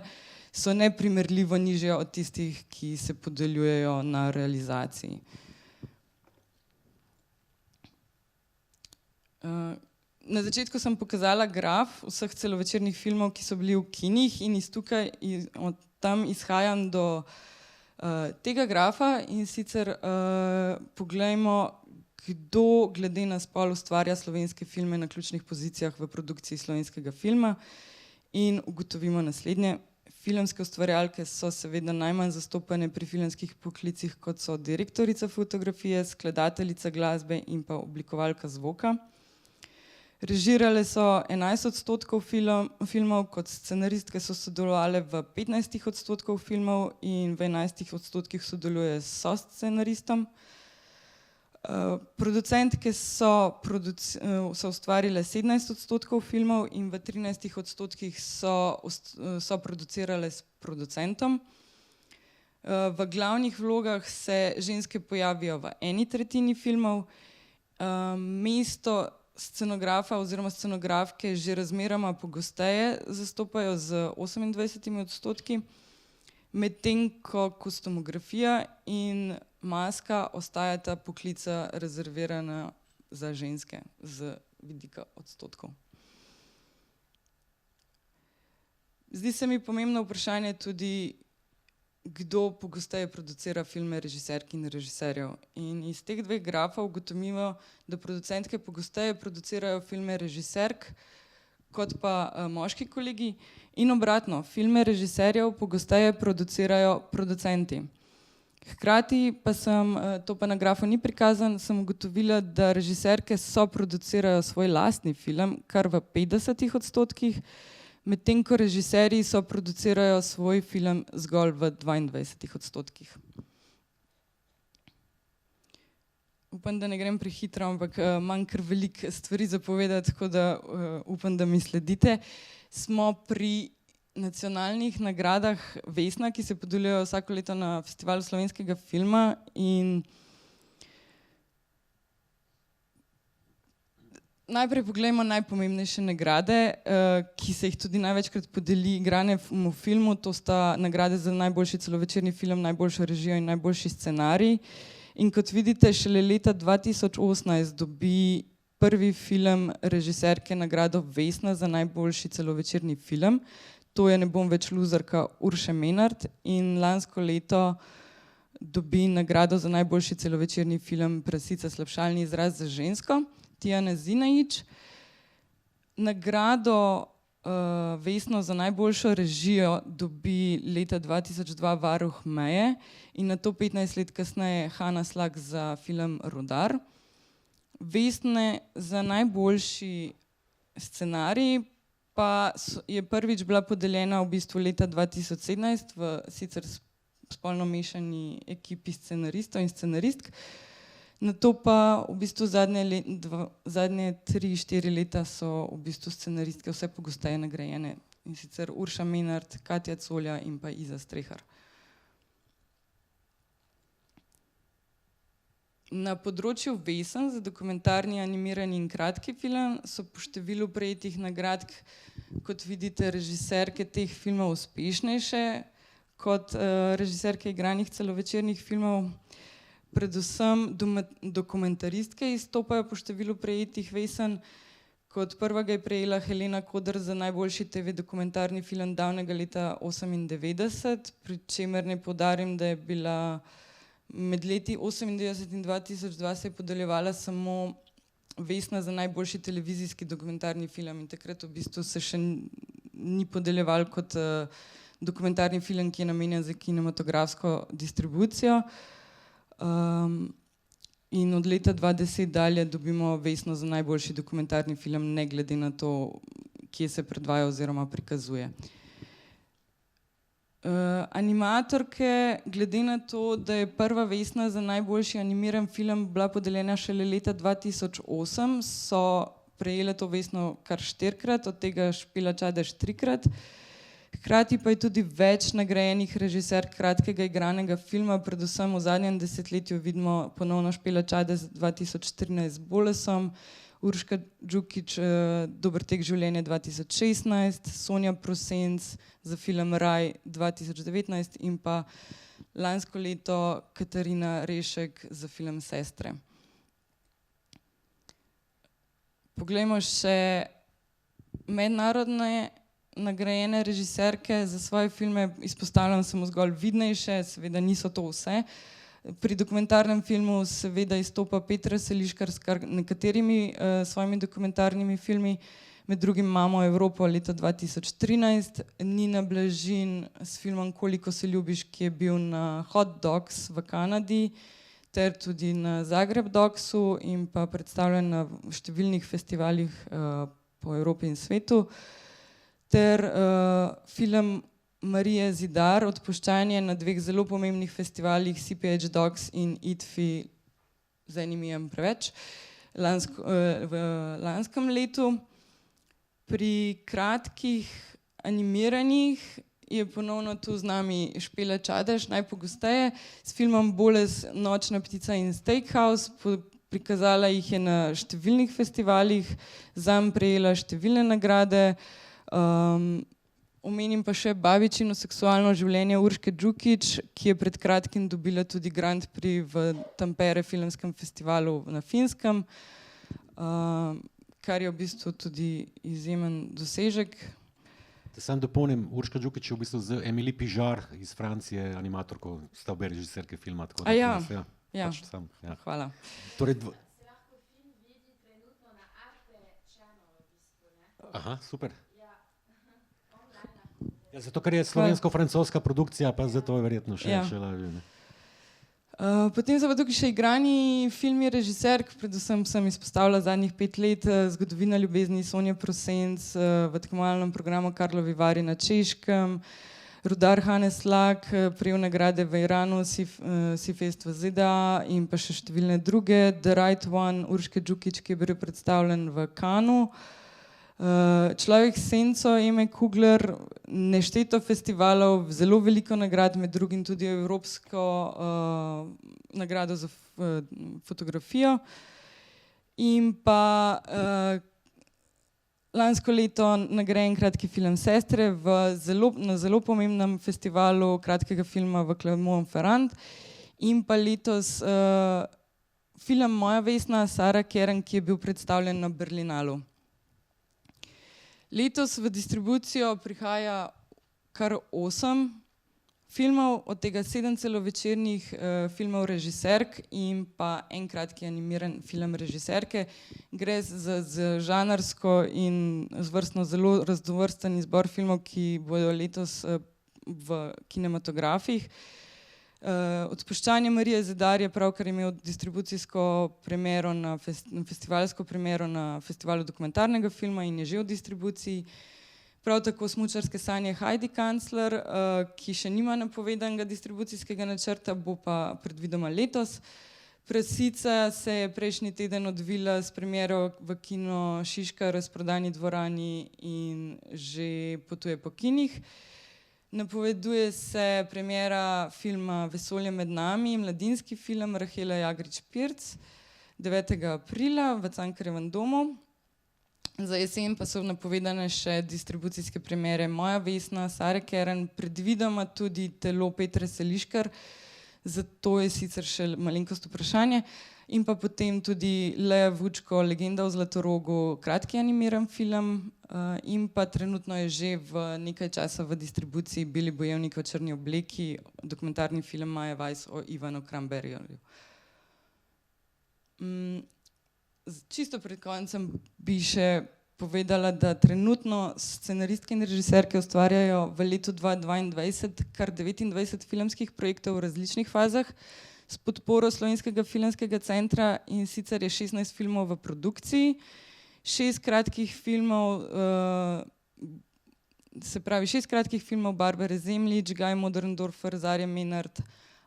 so neprimerljivo nižja od tistih, ki se podeljujejo na realizaciji. Na začetku sem pokazala graf vseh celovečernih filmov, ki so bili v kinih in od tam izhajam do tega grafa in sicer poglejmo, kdo glede na spol ustvarja slovenske filme na ključnih pozicijah v produkciji slovenskega filma in ugotovimo naslednje. Filmske ustvarjalke so seveda najmanj zastopane pri filmskih poklicih, kot so direktorica fotografije, skladateljica glasbe in pa oblikovalka zvoka. Režirale so 11% filmov, kot scenaristke so sodelovale v 15% filmov in v 11% sodelujejo s scenaristom. Producentke so ustvarile 17% filmov in v 13% so producirale s producentom. V glavnih vlogah se ženske pojavijo v 1/3 filmov. Mesto scenografa oziroma scenografke že razmeroma pogosteje zastopajo z 28%, medtem ko kostumografija in maska ostajata poklica rezervirana za ženske z vidika odstotkov. Zdi se mi pomembno vprašanje tudi, kdo pogosteje producira filme režiserk in režiserjev. In iz teh dveh grafov ugotovimo, da producentke pogosteje producirajo filme režiserk kot pa moški kolegi in obratno, filme režiserjev pogosteje producirajo producenti. Hkrati pa to pa na grafu ni prikazan, sem ugotovila, da režiserke soproducirajo svoj lastni film kar v 50%, medtem ko režiserji soproducirajo svoj film zgolj v 22%. Upam, da ne grem prehitro, ampak imam kar veliko stvari za povedati, tako da upam, da mi sledite. Smo pri nacionalnih nagradah Vesna, ki se podeljujejo vsako leto na Festivalu slovenskega filma in najprej poglejmo najpomembnejše nagrade, ki se jih tudi največkrat podeli igranemu filmu. To sta nagrade za najboljši celovečerni film, najboljšo režijo in najboljši scenarij. In kot vidite, šele leta 2018 dobi prvi film režiserke nagrado Vesna za najboljši celovečerni film. To je Ne bom več luzerka Urše Menart in lansko leto dobi nagrado za najboljši celovečerni film Prasica, slabšalni izraz za žensko, Tijana Zinajić. Nagrado Vesno za najboljšo režijo dobi leta 2002 Varuh meje in nato 15 let kasneje Hana Slak za film Rudar. Vesne za najboljši scenarij pa je prvič bila podeljena v bistvu leta 2017 v sicer spolno mešani ekipi scenaristov in scenaristk. Nato pa v bistvu zadnje 3-4 leta so v bistvu scenaristke vse pogosteje nagrajene, in sicer Urša Menart, Katja Colja in pa Iza Strehar. Na področju Vesen za dokumentarni, animirani in kratki film so po številu prejetih nagrad, kot vidite, režiserke teh filmov uspešnejše kot režiserke igranih celovečernih filmov. Predvsem dokumentaristke izstopajo po številu prejetih Vesen. Kot prva ga je prejela Helena Kodr za najboljši TV dokumentarni film davnega leta 1998, pri čemer ne poudarim, da je bila med leti 1998 in 2002 se je podeljevala samo Vesna za najboljši televizijski dokumentarni film in takrat v bistvu se še ni podeljeval kot dokumentarni film, ki je namenjen za kinematografsko distribucijo. In od leta 2010 dalje dobimo Vesno za najboljši dokumentarni film, ne glede na to, kje se predvaja oziroma prikazuje. Animatorke, glede na to, da je prva Vesna za najboljši animiran film bila podeljena šele leta 2008, so prejele to Vesno kar 4-krat, od tega Špela Čadež 3-krat. Hkrati pa je tudi več nagrajenih režiserk kratkega igranega filma, predvsem v zadnjem desetletju vidimo ponovno Špela Čadež 2014 z Bolesom, Urška Đukić Dober tek življenja 2016, Sonja Prosenc za film Raj 2019 in pa lansko leto Katarina Rešek za film Sestre. poglejmo še mednarodne nagrajene režiserke za svoje filme, izpostavljam samo zgolj vidnejše, seveda niso to vse. Pri dokumentarnem filmu seveda izstopa Petra Seliškar s kar nekaterimi svojimi dokumentarnimi filmi, med drugim Mamo Evropo leta 2013, Nina Blažin s filmom Koliko se ljubiš, ki je bil na Hot Dogs v Kanadi, ter tudi na Zagreb Dogsu in pa predstavljen na številnih festivalih po Evropi in svetu, ter film Marije Zidar, Odpuščanje, na dveh zelo pomembnih festivalih CPH Dogs in ITFI, zdaj ni mi preveč, v lanskem letu. Pri kratkih animiranih je ponovno tu z nami Špela Čadež, najpogosteje s filmom Boles, Nočna ptica in Steakhouse. Prikazala jih je na številnih festivalih, zanj prejela številne nagrade. Omenim pa še Babičino seksualno življenje Urške Džukić, ki je pred kratkim dobila tudi Grand Prix v Tampere filmskem festivalu na Finskem, kar je v bistvu tudi izjemen dosežek. Da sam dopolnim, Urška Džukić je v bistvu z Emily Pižar iz Francije, animatorko, sta obe režiserke filma. Tako da ja. Pač sam, ja. Hvala. Torej, aha, super. Ja, zato, ker je slovensko-francoska produkcija, pa zato je verjetno še lažje. Potem so pa tukaj še igrani filmi režiserk, predvsem sem izpostavila zadnjih 5 let Zgodovina ljubezni Sonje Prosenc v tekmovalnem programu Karlovi Vari na Češkem, Rudar Hannes Lak, prejel nagrade v Iranu, Seafest v ZDA in pa še številne druge, The Right One Urške Džukić, ki je bil predstavljen v Kanu, Človek s senco Eme Kugler, nešteto festivalov, zelo veliko nagrad, med drugim tudi evropsko nagrado za fotografijo in pa lansko leto nagrajen kratki film Sestre na zelo pomembnem festivalu kratkega filma v Clermont-Ferrand in pa letos film Moja Vesna Sara Keren, ki je bil predstavljen na Berlinalu. Letos v distribucijo prihaja kar 8 filmov, od tega 7 celovečernih filmov režiserk in pa en kratki animiran film režiserke. Gre za žanrsko in zvrstno zelo raznovrsten izbor filmov, ki bodo letos v kinematografih. Odpuščanje Marije Zidar je pravkar imel distribucijsko premiero festivalsko premiero na festivalu dokumentarnega filma in je že v distribuciji. Prav tako Smučarske sanje Heidi Kancler, ki še nima napovedanega distribucijskega načrta, bo pa predvidoma letos. Prasica se je prejšnji teden odvila s premiero v kino Šiška, razprodani dvorani in že potuje po kinih. Napoveduje se premiera filma Vesolje med nami, mladinski film Rahela Jagrič Pirc, 9. aprila v Cankarjevem domu. Za jesen pa so napovedane še distribucijske premiere Moja Vesna, Sare Keren, predvidoma tudi Telo Petre Seliškar, zato je sicer še malenkost vprašanje, in pa potem tudi Lea Vučko, Legenda o Zlatorogu, kratki animiran film in pa trenutno je že v nekaj časa v distribuciji Beli bojevnik v črni obleki, dokumentarni film Maje Weiss o Ivanu Krambergerju. Čisto pred koncem bi še povedala, da trenutno scenaristke in režiserke ustvarjajo v letu 2022 kar 29 filmskih projektov v različnih fazah s podporo Slovenskega filmskega centra, in sicer je 16 filmov v produkciji, 6 kratkih filmov, se pravi 6 kratkih filmov Barbare Zemljič, Gaj Moderndorfer, Zarja Menard,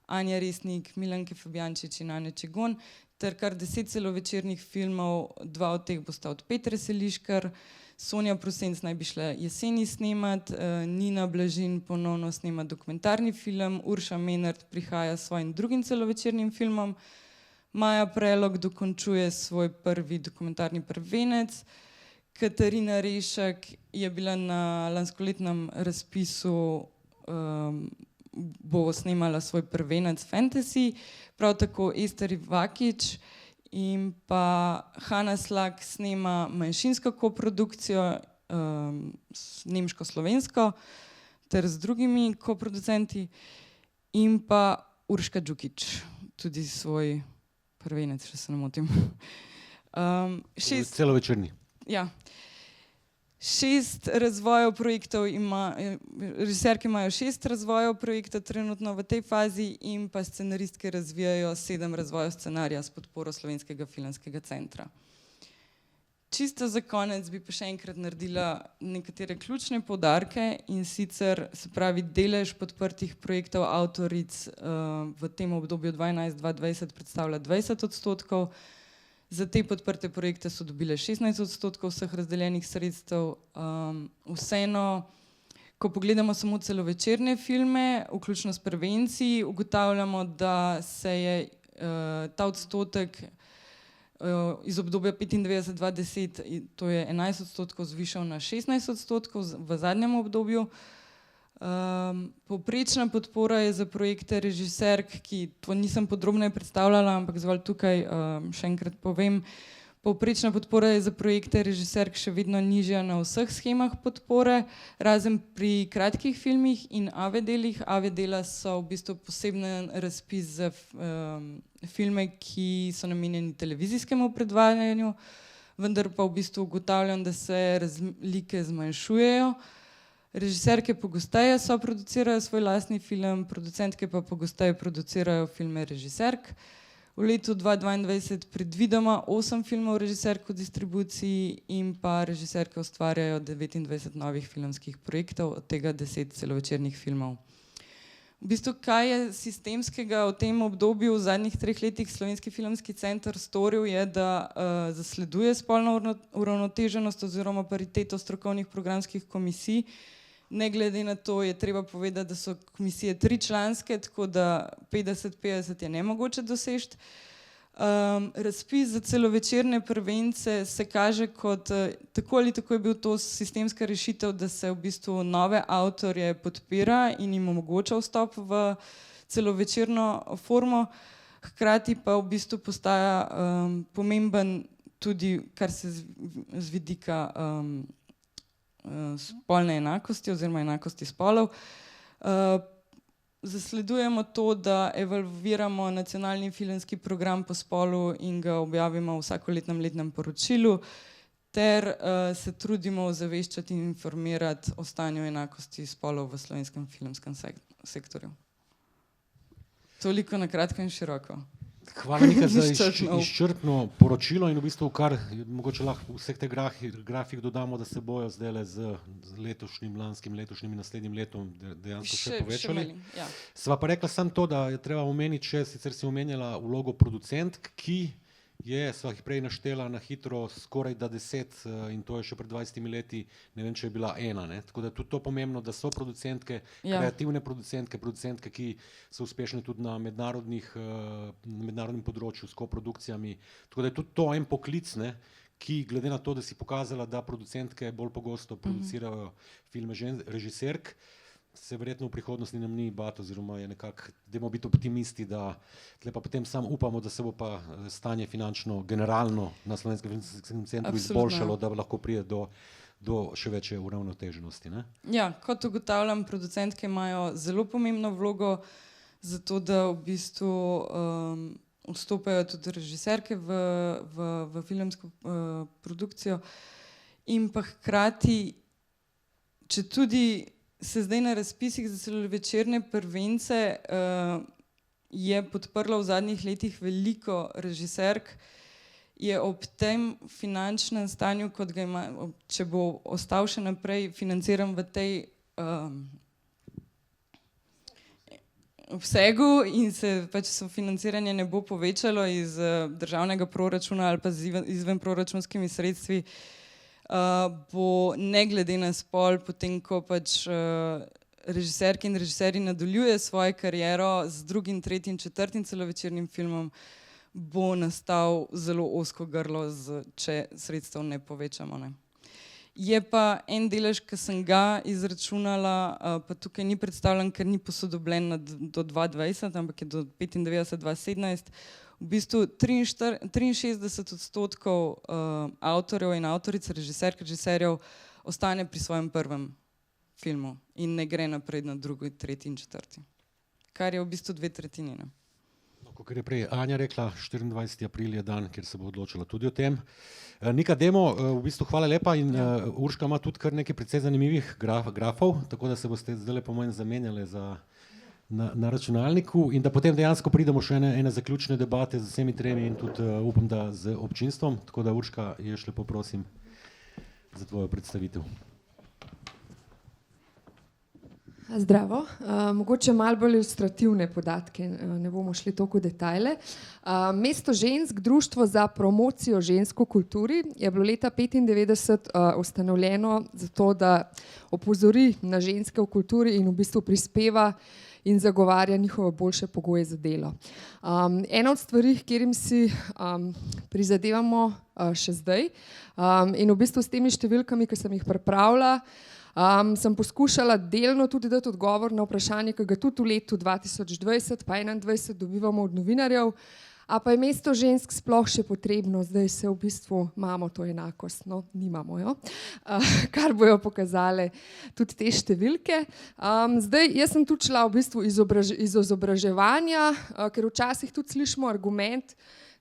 Anja Resnik, Milanke Fabjančič in Ane Čegon, ter kar 10 celovečernih filmov, 2 od teh bosta od Petre Seliškar, Sonja Prosenc naj bi šla jeseni snemat, Nina Blažin ponovno snema dokumentarni film, Urša Menard prihaja s svojim drugim celovečernim filmom, Maja Prelog dokončuje svoj prvi dokumentarni prvenec, Katarina Rešek je bila na lanskoletnem razpisu, bo snemala svoj prvenec fantasy, prav tako Ester Ivakič in pa Hanna Slak snema manjšinsko koprodukcijo, nemško-slovensko, ter z drugimi koproducenti, in pa Urška Đukić, tudi svoj prvenec, če se ne motim. Celovečerni. Ja. 6 razvojev projektov ima, režiserke imajo 6 razvojev projektov trenutno v tej fazi in pa scenaristke razvijajo 7 razvojev scenarija s podporo Slovenskega filmskega centra. Čisto za konec bi pa še enkrat naredila nekatere ključne poudarke, in sicer se pravi delež podprtih projektov avtoric v tem obdobju 2012-2020 predstavlja 20%. Za te podprte projekte so dobile 16% vseh razdeljenih sredstev. Vseeno, ko pogledamo samo celovečerne filme, vključno s prvenci, ugotavljamo, da se je ta odstotek iz obdobja 1995-2010, to je 11%, zvišal na 16% v zadnjem obdobju. Povprečna podpora je za projekte režiserk, ki to nisem podrobneje predstavljala, ampak zgolj tukaj še enkrat povem, povprečna podpora je za projekte režiserk še vedno nižja na vseh shemah podpore, razen pri kratkih filmih in AV delih. AV dela so v bistvu poseben razpis za filme, ki so namenjeni televizijskemu predvajanju, vendar pa v bistvu ugotavljam, da se razlike zmanjšujejo. Režiserke pogosteje soproducirajo svoj lastni film, producentke pa pogosteje producirajo filme režiserk. V letu 2022 predvidoma 8 filmov režiserk v distribuciji in pa režiserke ustvarjajo 29 novih filmskih projektov, od tega 10 celovečernih filmov. V bistvu, kaj je sistemskega v tem obdobju v zadnjih 3 letih Slovenski filmski center storil, je, da zasleduje spolno uravnoteženost oziroma pariteto strokovnih programskih komisij. Ne glede na to je treba povedati, da so komisije 3-članske, tako da 50-50 je nemogoče doseči. Razpis za celovečerne prvence se kaže kot, tako ali tako je bil to sistemska rešitev, da se v bistvu nove avtorje podpira in jim omogoča vstop v celovečerno formo, hkrati pa v bistvu postaja pomemben tudi, kar se z vidika spolne enakosti oziroma enakosti spolov. Zasledujemo to, da evalviramo nacionalni filmski program po spolu in ga objavimo v vsakoletnem letnem poročilu, ter se trudimo ozaveščati in informirati o stanju enakosti spolov v slovenskem filmskem sektorju. Toliko na kratko in široko. Hvala Nika za izčrpno poročilo in v bistvu kar mogoče lahko vseh teh grafik dodamo, da se bojo zdaj z letošnjim, lanskim, letošnjim in naslednjim letom dejansko še povečali. Ja. Sva pa rekla samo to, da je treba omeniti še, sicer si omenjala vlogo producentk, ki je, sva jih prej naštela na hitro, skoraj da 10 in to je še pred 20 leti, ne vem, če je bila 1. Tako da je tudi to pomembno, da so producentke, kreativne producentke, producentke, ki so uspešne tudi na mednarodnem področju s koprodukcijami. Tako da je tudi to en poklic, ki glede na to, da si pokazala, da producentke bolj pogosto producirajo filme režiserk, se verjetno v prihodnosti nam ni bati oziroma je nekako, dajmo biti optimisti, da tle pa potem sam upamo, da se bo pa stanje finančno generalno na Slovenskem filmskem centru izboljšalo, da lahko pride do še večje uravnoteženosti. Ja, kot ugotavljam, producentke imajo zelo pomembno vlogo za to, da v bistvu vstopajo tudi režiserke v filmsko produkcijo in pa hkrati, če tudi se zdaj na razpisih za celovečerne prvence je podprlo v zadnjih letih veliko režiserk, je ob tem finančnem stanju, kot ga ima, če bo ostal še naprej financiran v tej obsegu in se pač sofinanciranje ne bo povečalo iz državnega proračuna ali pa z izvenproračunskimi sredstvi, bo ne glede na spol, potem ko pač režiserke in režiserji nadaljuje svojo kariero z 2., 3., 4. celovečernim filmom, bo nastal zelo ozko grlo, če sredstev ne povečamo. Je pa en delež, ki sem ga izračunala, pa tukaj ni predstavljen, ker ni posodobljen do 2020, ampak je do 95-2017, v v bistvu 63% avtorjev in avtoric, režiserjev ostane pri svojem prvem filmu in ne gre naprej na drugi, tretji in četrti. Kar je v bistvu 2/3. Kot je prej Anja rekla, 24. april je dan, kjer se bo odločila tudi o tem. Nika, demo, v bistvu hvala lepa in Urška ima tudi kar nekaj precej zanimivih grafov, tako da se boste zdaj po mojem zamenjali na računalniku in da potem dejansko pridemo še ene zaključne debate z vsemi tremi in tudi upam, da z občinstvom. Tako da Urška, jaz lepo prosim za tvojo predstavitev. Zdravo. Mogoče malo bolj ilustrativne podatke, ne bomo šli toliko v detajle. Mesto žensk, Društvo za promocijo žensk v kulturi, je bilo leta 1995 ustanovljeno zato, da opozori na ženske v kulturi in v bistvu prispeva in zagovarja njihove boljše pogoje za delo. Ena od stvari, kjerim si prizadevamo še zdaj in v bistvu s temi številkami, ki sem jih pripravila, sem poskušala delno tudi dati odgovor na vprašanje, ki ga tudi v letu 2020 pa 2021 dobivamo od novinarjev, a pa je mesto žensk sploh še potrebno, zdaj se v bistvu imamo to enakost, no, nimamo jo, kar bojo pokazale tudi te številke. Zdaj, jaz sem tudi šla v bistvu iz izobraževanja, ker včasih tudi slišimo argument,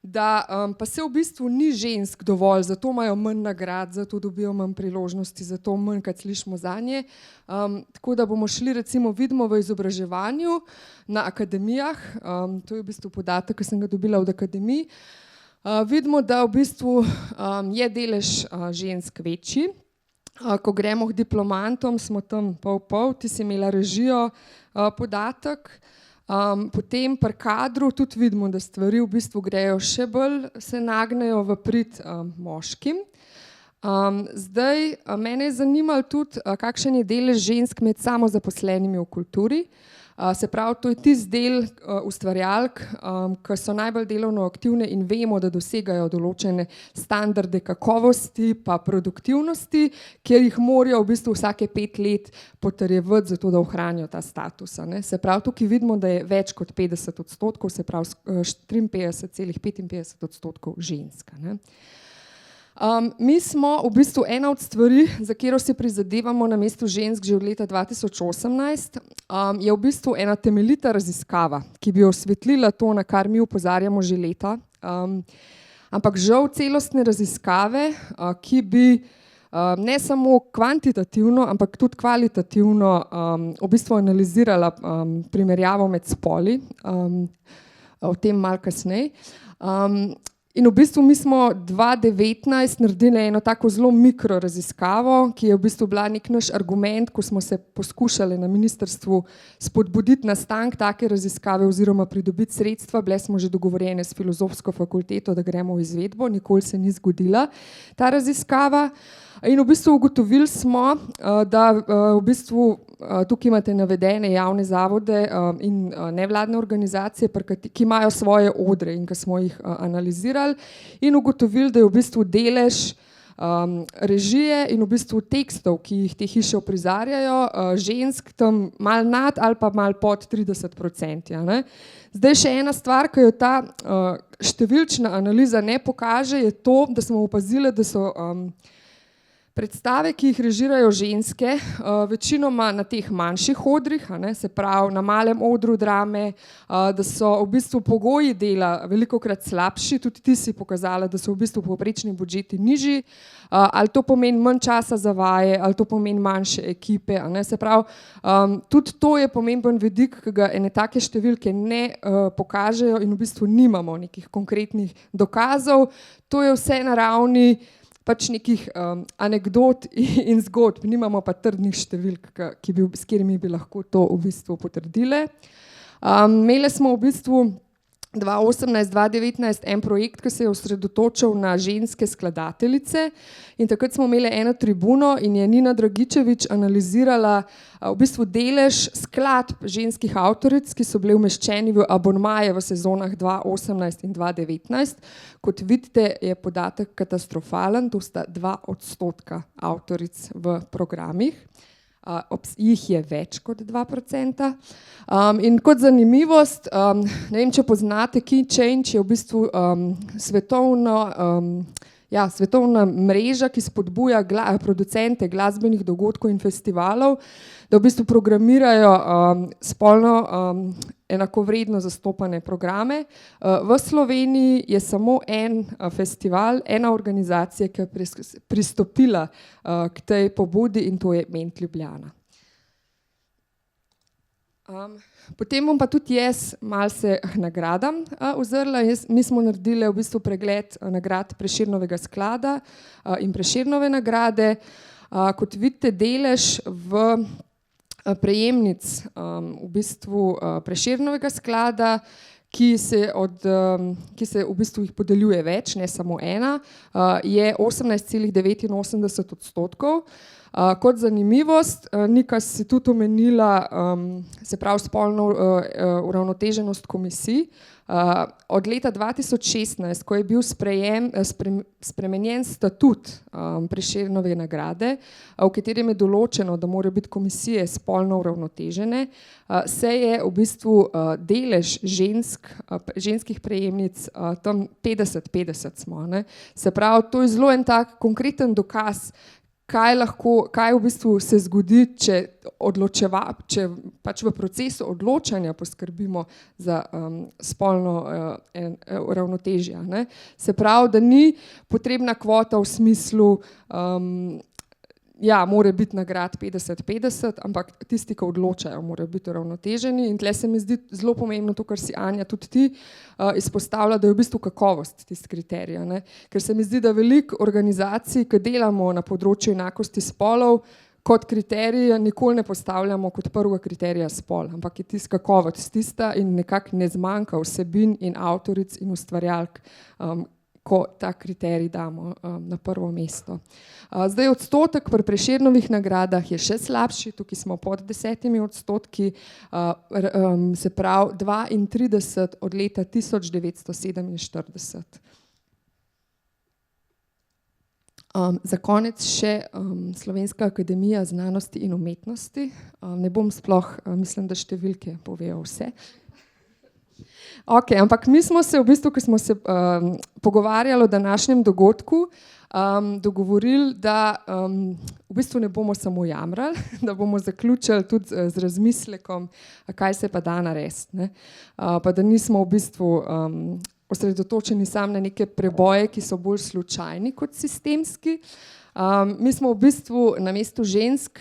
da pa se v bistvu ni žensk dovolj, zato imajo manj nagrad, zato dobijo manj priložnosti, zato manj, kad slišimo zanje. Tako da bomo šli, recimo vidimo v izobraževanju na akademijah, to je v bistvu podatek, ki sem ga dobila od akademij, vidimo, da v bistvu je delež žensk večji. Ko gremo k diplomantom, smo tam pol, ti si imela režijo podatek. Potem pri kadru tudi vidimo, da stvari v bistvu grejo še bolj, se nagnejo v prid moškim. Zdaj, mene je zanimalo tudi, kakšen je delež žensk med samozaposlenimi v kulturi. Se pravi, to je tisti del ustvarjalk, ki so najbolj delovno aktivne in vemo, da dosegajo določene standarde kakovosti pa produktivnosti, kjer jih morajo v bistvu vsake 5 let potrjevati, zato da ohranijo ta status. Se pravi, tukaj vidimo, da je več kot 50%, se pravi 53,55% žensk. Mi smo v bistvu ena od stvari, za katero se prizadevamo na mestu žensk že od leta 2018, je v bistvu ena temeljita raziskava, ki bi osvetlila to, na kar mi opozarjamo že leta. Ampak žal celostne raziskave, ki bi ne samo kvantitativno, ampak tudi kvalitativno v bistvu analizirala primerjavo med spoli, o tem malo kasneje. In v bistvu mi smo 2019 naredili eno tako zelo mikro raziskavo, ki je v bistvu bila nek naš argument, ko smo se poskušali na ministrstvu spodbuditi nastanek take raziskave oziroma pridobiti sredstva. Bile smo že dogovorjene s filozofsko fakulteto, da gremo v izvedbo, nikoli se ni zgodila ta raziskava. In v bistvu ugotovili smo, da v bistvu tukaj imate navedene javne zavode in nevladne organizacije, ki imajo svoje odre in ki smo jih analizirali in ugotovili, da je v bistvu delež režije in v bistvu tekstov, ki jih te hiše uprizarjajo, žensk tam malo nad ali pa malo pod 30%. Zdaj še ena stvar, ki jo ta številčna analiza ne pokaže, je to, da smo opazili, da so predstave, ki jih režirajo ženske, večinoma na teh manjših odrih, se pravi na malem odru drame, da so v bistvu pogoji dela velikokrat slabši, tudi ti si pokazala, da so v bistvu povprečni budžeti nižji, ali to pomeni manj časa za vaje, ali to pomeni manjše ekipe. Se pravi, tudi to je pomemben vidik, ki ga ene take številke ne pokažejo in v bistvu nimamo nekih konkretnih dokazov. To je vse na ravni pač nekih anekdot in zgodb, nimamo pa trdnih številk, s katerimi bi lahko to v bistvu potrdile. Imeli smo v bistvu 2018-2019 en projekt, ki se je osredotočil na ženske skladateljice in takrat smo imeli eno tribuno in je Nina Dragičevič analizirala v bistvu delež skladb ženskih avtoric, ki so bile umeščeni v abonmaje v sezonah 2018 in 2019. Kot vidite, je podatek katastrofalen, to sta 2% avtoric v programih. jih je več kot 2%. In kot zanimivost, ne vem, če poznate, Key Change je v bistvu svetovna mreža, ki spodbuja producente glasbenih dogodkov in festivalov, da v bistvu programirajo spolno enakovredno zastopane programe. V Sloveniji je samo en festival, ena organizacija, ki je pristopila k tej pobudi, in to je Ment Ljubljana. Potem bom pa tudi jaz malce nagradam ozrla. Mi smo naredili v bistvu pregled nagrad Prešernovega sklada in Prešernove nagrade. Kot vidite, delež v prejemnic v bistvu Prešernovega sklada, ki se v bistvu jih podeljuje več, ne samo ena, je 18,89%. Kot zanimivost, Nika si tudi omenila, se pravi spolno uravnoteženost komisij. Od leta 2016, ko je bil spremenjen statut Prešernove nagrade, v katerem je določeno, da morajo biti komisije spolno uravnotežene, se je v bistvu delež ženskih prejemnic tam 50-50 smo. Se pravi, to je zelo en tak konkreten dokaz, kaj v bistvu se zgodi, če pač v procesu odločanja poskrbimo za spolno uravnotežje. Se pravi, da ni potrebna kvota v smislu, mora biti nagrad 50-50, ampak tisti, ki odločajo, morajo biti uravnoteženi. In tle se mi zdi zelo pomembno to, kar si Anja tudi ti izpostavlja, da je v bistvu kakovost tisti kriterij. Ker se mi zdi, da veliko organizacij, ki delamo na področju enakosti spolov, kot kriterija nikoli ne postavljamo kot prvega kriterija spol, ampak je tisti kakovost tista in nekako ne zmanjka vsebin in avtoric in ustvarjalk, ko ta kriterij damo na prvo mesto. Zdaj odstotek pri Prešernovih nagradah je še slabši, tukaj smo pod 10%, se pravi 32 od leta 1947. Za konec še Slovenska akademija znanosti in umetnosti. Ne bom sploh, mislim, da številke povejo vse. Ampak mi smo se v bistvu, ko smo se pogovarjali o današnjem dogodku, dogovorili, da v bistvu ne bomo samo jamrali, da bomo zaključili tudi z razmislekom, kaj se pa da narediti. Pa da nismo v bistvu osredotočeni samo na neke preboje, ki so bolj slučajni kot sistemski. Mi smo v bistvu na mestu žensk,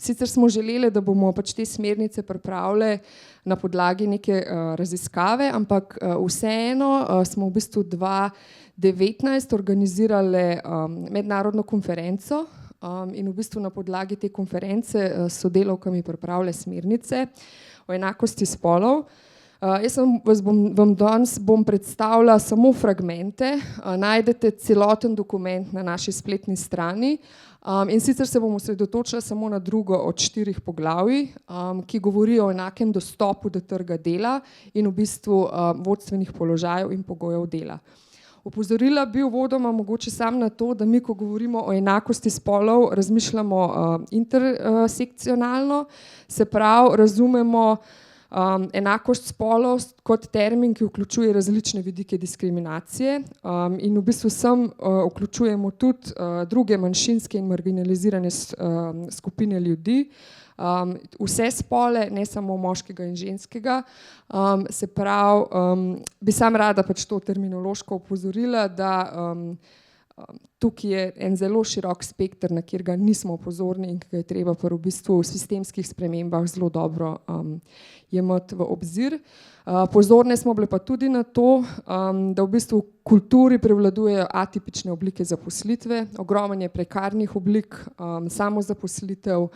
sicer smo želeli, da bomo pač te smernice pripravili na podlagi neke raziskave, ampak vseeno smo v bistvu 2019 organizirali mednarodno konferenco in v bistvu na podlagi te konference s sodelavkami pripravili smernice o enakosti spolov. Jaz vam danes bom predstavila samo fragmente, najdete celoten dokument na naši spletni strani in sicer se bom osredotočila samo na drugo od 4 poglavij, ki govorijo o enakem dostopu do trga dela in v bistvu vodstvenih položajev in pogojev dela. Opozorila bi uvodoma mogoče samo na to, da mi, ko govorimo o enakosti spolov, razmišljamo intersekcionalno, se pravi, razumemo enakost spolov kot termin, ki vključuje različne vidike diskriminacije in v bistvu sem vključujemo tudi druge manjšinske in marginalizirane skupine ljudi, vse spole, ne samo moškega in ženskega. Se pravi, bi sam rada pač to terminološko opozorila, da tukaj je en zelo širok spekter, na katerega nismo pozorni in ki ga je treba v bistvu v sistemskih spremembah zelo dobro jemati v obzir. Pozorne smo bile pa tudi na to, da v bistvu v kulturi prevladujejo atipične oblike zaposlitve, ogromno je prekarnih oblik samozaposlitev,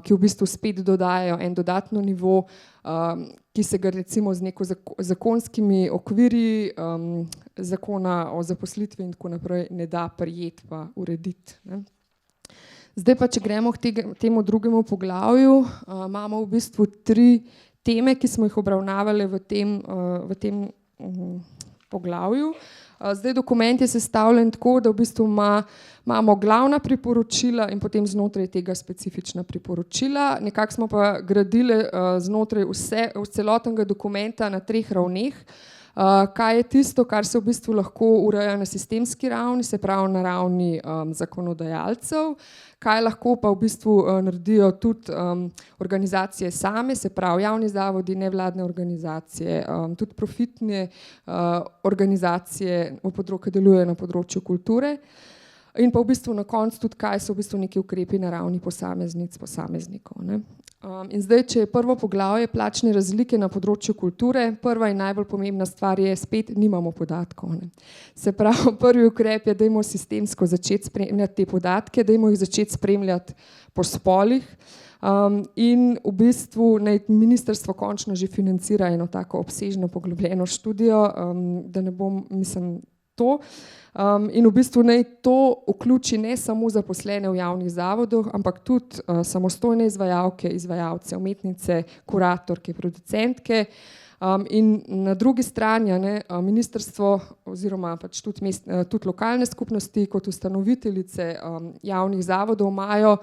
ki v bistvu spet dodajajo en dodatno nivo, ki se ga recimo z neko zakonskimi okviri zakona o zaposlitvi in tako naprej ne da prijeti pa urediti. Zdaj pa, če gremo k temu drugemu poglavju, imamo v bistvu 3 teme, ki smo jih obravnavali v tem poglavju. Zdaj dokument je sestavljen tako, da v bistvu imamo glavna priporočila in potem znotraj tega specifična priporočila. Nekako smo pa gradili znotraj celotnega dokumenta na 3 ravneh. Kaj je tisto, kar se v bistvu lahko ureja na sistemski ravni, se pravi na ravni zakonodajalcev, kaj lahko pa v bistvu naredijo tudi organizacije same, se pravi javni zavodi, nevladne organizacije, tudi profitne organizacije, ki delujejo na področju kulture. In pa v bistvu na koncu tudi, kaj so v bistvu neki ukrepi na ravni posameznic, posameznikov. Ne? In zdaj, če je prvo poglavje plačne razlike na področju kulture, prva in najbolj pomembna stvar je, spet nimamo podatkov. Ne? Se pravi, prvi ukrep je, dajmo sistemsko začeti spremljati te podatke, dajmo jih začeti spremljati po spolih in v bistvu naj ministrstvo končno že financira eno tako obsežno poglobljeno študijo, da ne bom, to. In v bistvu naj to vključi ne samo zaposlene v javnih zavodah, ampak tudi samostojne izvajalke, izvajalce, umetnice, kuratorke, producentke. In na drugi strani ministrstvo oziroma pač tudi lokalne skupnosti kot ustanoviteljice javnih zavodov imajo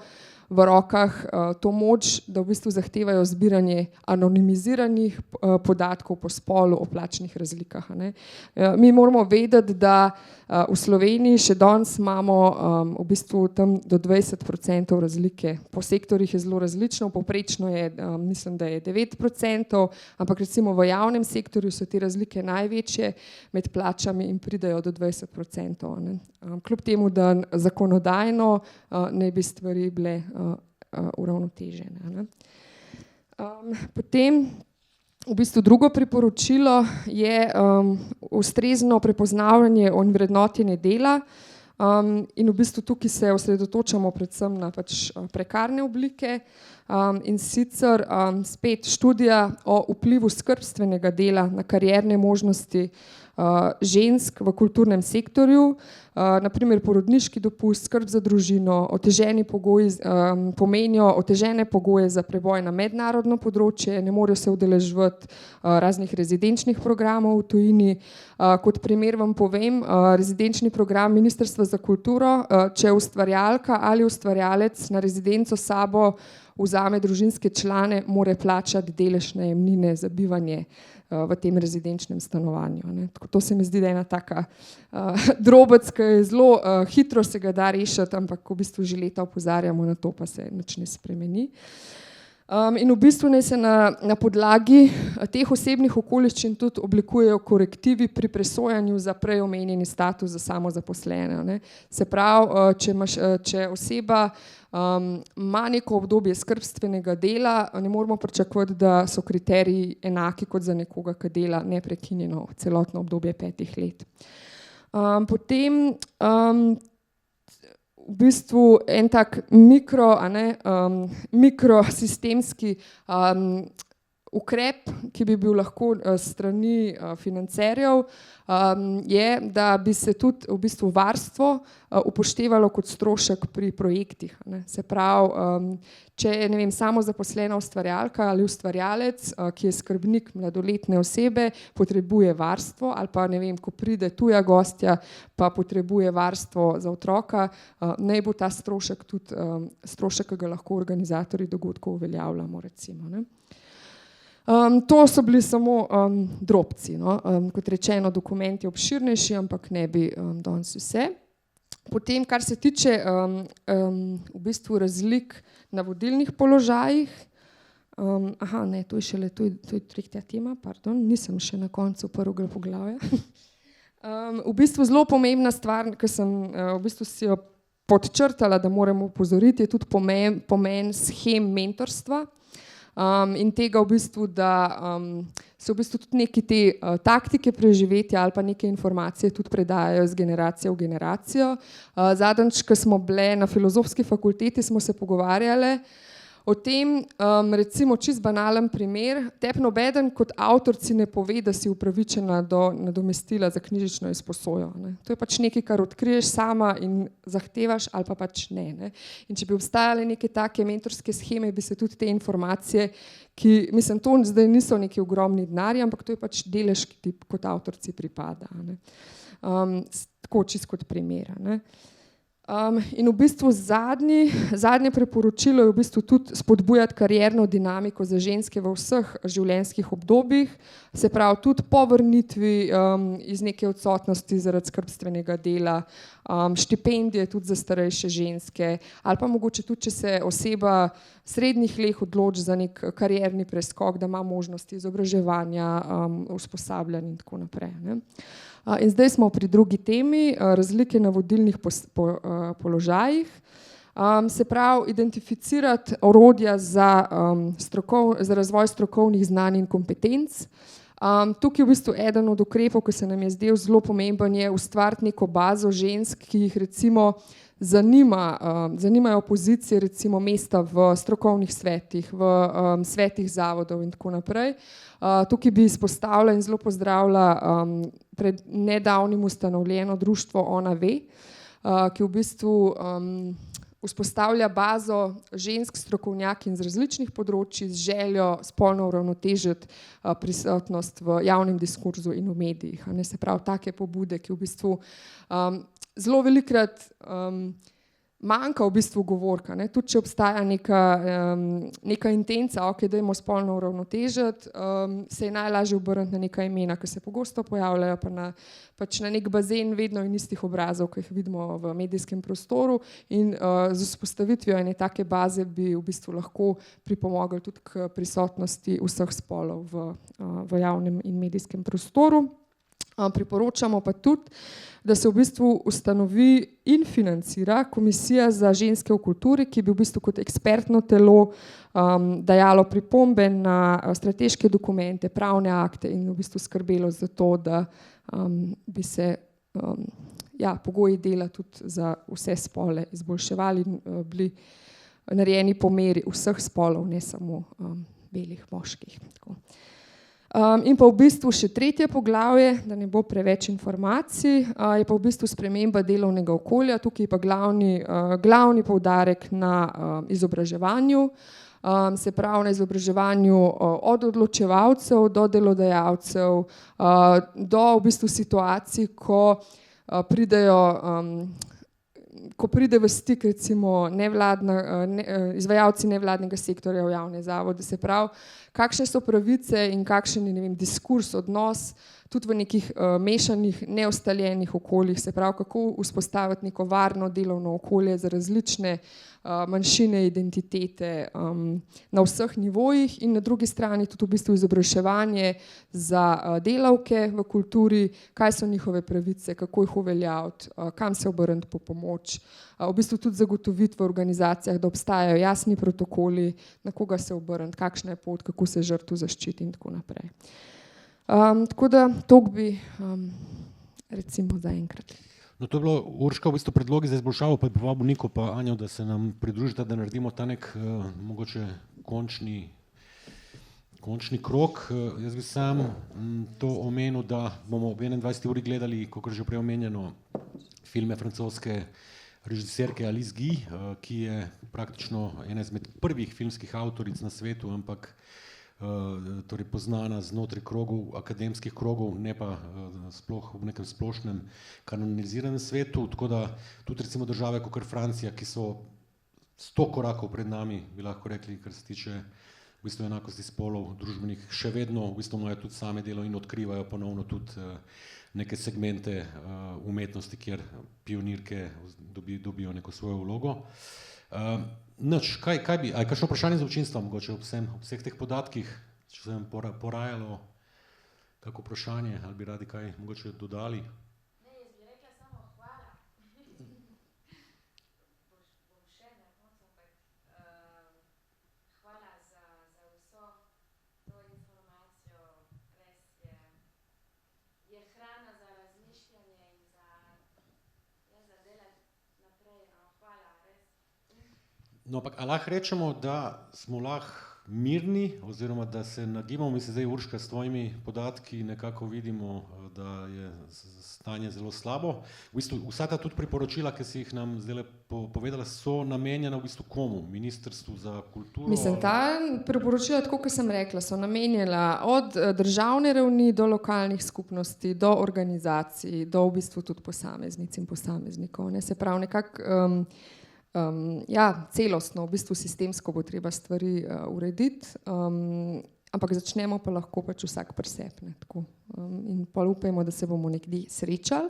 v rokah to moč, da v bistvu zahtevajo zbiranje anonimiziranih podatkov po spolu o plačnih razlikah. Mi moramo vedeti, da v Sloveniji še danes imamo v bistvu tam do 20% razlike. Po sektorjih je zelo različno, povprečno je, mislim, da je 9%, ampak recimo v javnem sektorju so te razlike največje med plačami in pridejo do 20%. Kljub temu, da zakonodajno ne bi stvari bile uravnotežene. Potem v bistvu drugo priporočilo je ustrezno prepoznavanje in vrednotenje dela in v bistvu tukaj se osredotočamo predvsem na pač prekarne oblike in sicer spet študija o vplivu skrbstvenega dela na karierne možnosti žensk v kulturnem sektorju, naprimer porodniški dopust, skrb za družino, oteženi pogoji pomenijo otežene pogoje za preboj na mednarodno področje, ne morejo se udeleževati raznih rezidenčnih programov v tujini. Kot primer vam povem, rezidenčni program Ministrstva za kulturo, če ustvarjalka ali ustvarjalec na rezidenco sabo vzame družinske člane, mora plačati delež najemnine za bivanje v tem rezidenčnem stanovanju. To se mi zdi, da je ena taka drobec, ki je zelo hitro se ga da rešiti, ampak v bistvu že leta opozarjamo na to, pa se nič ne spremeni. In v bistvu naj se na podlagi teh osebnih okoliščin tudi oblikujejo korektivi pri presojanju za prej omenjeni status za samozaposlene. Se pravi, če oseba ima neko obdobje skrbstvenega dela, ne moramo pričakovati, da so kriteriji enaki kot za nekoga, ki dela neprekinjeno celotno obdobje 5 let. Potem v bistvu en tak mikrosistemski ukrep, ki bi bil lahko strani financerjev, je, da bi se tudi v bistvu varstvo upoštevalo kot strošek pri projektih. Se pravi, če je, ne vem, samozaposlena ustvarjalka ali ustvarjalec, ki je skrbnik mladoletne osebe, potrebuje varstvo ali pa, ne vem, ko pride tuja gostja, pa potrebuje varstvo za otroka, naj bo ta strošek tudi strošek, ki ga lahko organizatorji dogodkov uveljavljamo, recimo. To so bili samo drobci. Kot rečeno, dokument je obširnejši, ampak ne bi danes vse. Potem, kar se tiče v bistvu razlik na vodilnih položajih, to je šele, to je tretja tema, pardon, nisem še na koncu prvega poglavja. V bistvu zelo pomembna stvar, ki sem v bistvu si jo podčrtala, da moramo opozoriti, je tudi pomen shem mentorstva. In tega v bistvu, da se v bistvu tudi neke te taktike preživetja ali pa neke informacije tudi predajajo iz generacije v generacijo. Zadnjič, ko smo bile na filozofski fakulteti, smo se pogovarjali o tem, recimo čist banalen primer, tebi nobeden kot avtorici ne pove, da si upravičena do nadomestila za knjižnično izposojo. To je pač nekaj, kar odkriješ sama in zahtevaš ali pa pač ne. In če bi obstajale neke take mentorske sheme, bi se tudi te informacije, ki, mislim, to zdaj niso neki ogromni denarji, ampak to je pač delež, ki ti kot avtorici pripada. Tako čisto kot primer. In v bistvu zadnje priporočilo je v bistvu tudi spodbujati karierno dinamiko za ženske v vseh življenjskih obdobjih, se pravi tudi po vrnitvi iz neke odsotnosti zaradi skrbstvenega dela, štipendije tudi za starejše ženske, ali pa mogoče tudi, če se oseba srednjih let odloči za nek karierni preskok, da ima možnosti izobraževanja, usposabljanja in tako naprej. Ne. In zdaj smo pri drugi temi, razlike na vodilnih položajih. Se pravi, identificirati orodja za razvoj strokovnih znanj in kompetenc. Tukaj je v bistvu eden od ukrepov, ki se nam je zdel zelo pomemben, je ustvariti neko bazo žensk, ki jih recimo zanimajo pozicije, recimo mesta v strokovnih svetih, v svetih zavodov in tako naprej. Tukaj bi izpostavila in zelo pozdravila pred nedavnim ustanovljeno društvo Ona ve, ki v bistvu vzpostavlja bazo žensk strokovnjakinj z različnih področji z željo spolno uravnotežiti prisotnost v javnem diskurzu in v medijih. Se pravi, take pobude, ki v bistvu zelo velikrat manjka v bistvu govorka, ne? Tudi če obstaja neka intenca, ok, dajmo spolno uravnotežiti, se je najlažje obrniti na neka imena, ki se pogosto pojavljajo, pa na nek bazen vedno in istih obrazov, ki jih vidimo v medijskem prostoru, in z vzpostavitvijo ene take baze bi v bistvu lahko pripomogli tudi k prisotnosti vseh spolov v javnem in medijskem prostoru. Priporočamo pa tudi, da se v bistvu ustanovi in financira komisija za ženske v kulturi, ki bi v bistvu kot ekspertno telo dajalo pripombe na strateške dokumente, pravne akte in v bistvu skrbelo za to, da bi se pogoji dela tudi za vse spole izboljševali in bili narejeni po meri vseh spolov, ne samo belih moških. Tako. In pa v bistvu še tretje poglavje, da ne bo preveč informacij, je pa v bistvu sprememba delovnega okolja, tukaj je pa glavni poudarek na izobraževanju, se pravi na izobraževanju od odločevalcev do delodajalcev, do v bistvu situacij, ko pride v stik recimo izvajalci nevladnega sektorja v javne zavode, se pravi, kakšne so pravice in kakšen je, ne vem, diskurs, odnos tudi v nekih mešanih, neustaljenih okoljih, se pravi, kako vzpostaviti neko varno delovno okolje za različne manjšine, identitete na vseh nivojih, in na drugi strani tudi v bistvu izobraževanje za delavke v kulturi, kaj so njihove pravice, kako jih uveljaviti, kam se obrniti po pomoč, v bistvu tudi zagotoviti v organizacijah, da obstajajo jasni protokoli, na koga se obrniti, kakšna je pot, kako se žrtvo zaščiti in tako naprej. Tako da toliko bi recimo zaenkrat. No, to je bilo, Urška, v bistvu predlogi za izboljšavo, pa je povabil Niko pa Anjo, da se nam pridružita, da naredimo ta nek mogoče končni krog. Jaz bi sam to omenil, da bomo ob 21. uri gledali, kakor že prej omenjeno, filme francoske režiserke Alice Guy, ki je praktično ena izmed prvih filmskih avtoric na svetu, ampak torej poznana znotraj krogov, akademskih krogov, ne pa sploh v nekem splošnem kanoniziranem svetu, tako da tudi recimo države kakor Francija, ki so 100 korakov pred nami, bi lahko rekli, kar se tiče v bistvu enakosti spolov družbenih, še vedno v bistvu imajo tudi same delo in odkrivajo ponovno tudi neke segmente umetnosti, kjer pionirke dobijo neko svojo vlogo. Kakšno vprašanje za občinstvo, mogoče ob vseh teh podatkih, če se vam porajalo kako vprašanje, ali bi radi kaj mogoče dodali? Ne, jaz bi rekla samo hvala. Bom še na koncu, ampak hvala za vso to informacijo, res je hrana za razmišljanje in za delati naprej. Hvala, res. No, ampak ali lahko rečemo, da smo lahko mirni oziroma da se nagibamo. Mi se zdaj, Urška, s tvojimi podatki nekako vidimo, da je stanje zelo slabo. V bistvu vsa ta tudi priporočila, ki si jih nam zdaj povedala, so namenjena v bistvu komu? Ministrstvu za kulturo? Mislim, ta priporočila, tako kot sem rekla, so namenjena od državne ravni do lokalnih skupnosti, do organizacij, do v bistvu tudi posameznic in posameznikov. Ne? Se pravi, nekako celostno, v bistvu sistemsko bo treba stvari urediti, ampak začnemo pa lahko pač vsak pri sebi. In pa upajmo, da se bomo nekdaj srečali.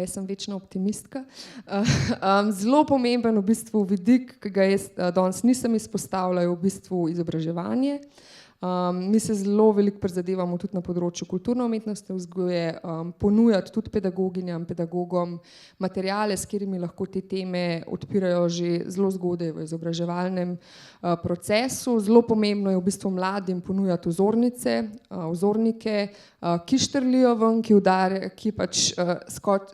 Jaz sem večna optimistka. Zelo pomemben v bistvu vidik, ki ga jaz danes nisem izpostavila, je v bistvu izobraževanje. Mi se zelo veliko prizadevamo tudi na področju kulturno-umetnostne vzgoje, ponujati tudi pedagoginjam, pedagogom materijale, s katerimi lahko te teme odpirajo že zelo zgodaj v izobraževalnem procesu. Zelo pomembno je v bistvu mladim ponujati vzornike, ki štrlijo ven, ki pač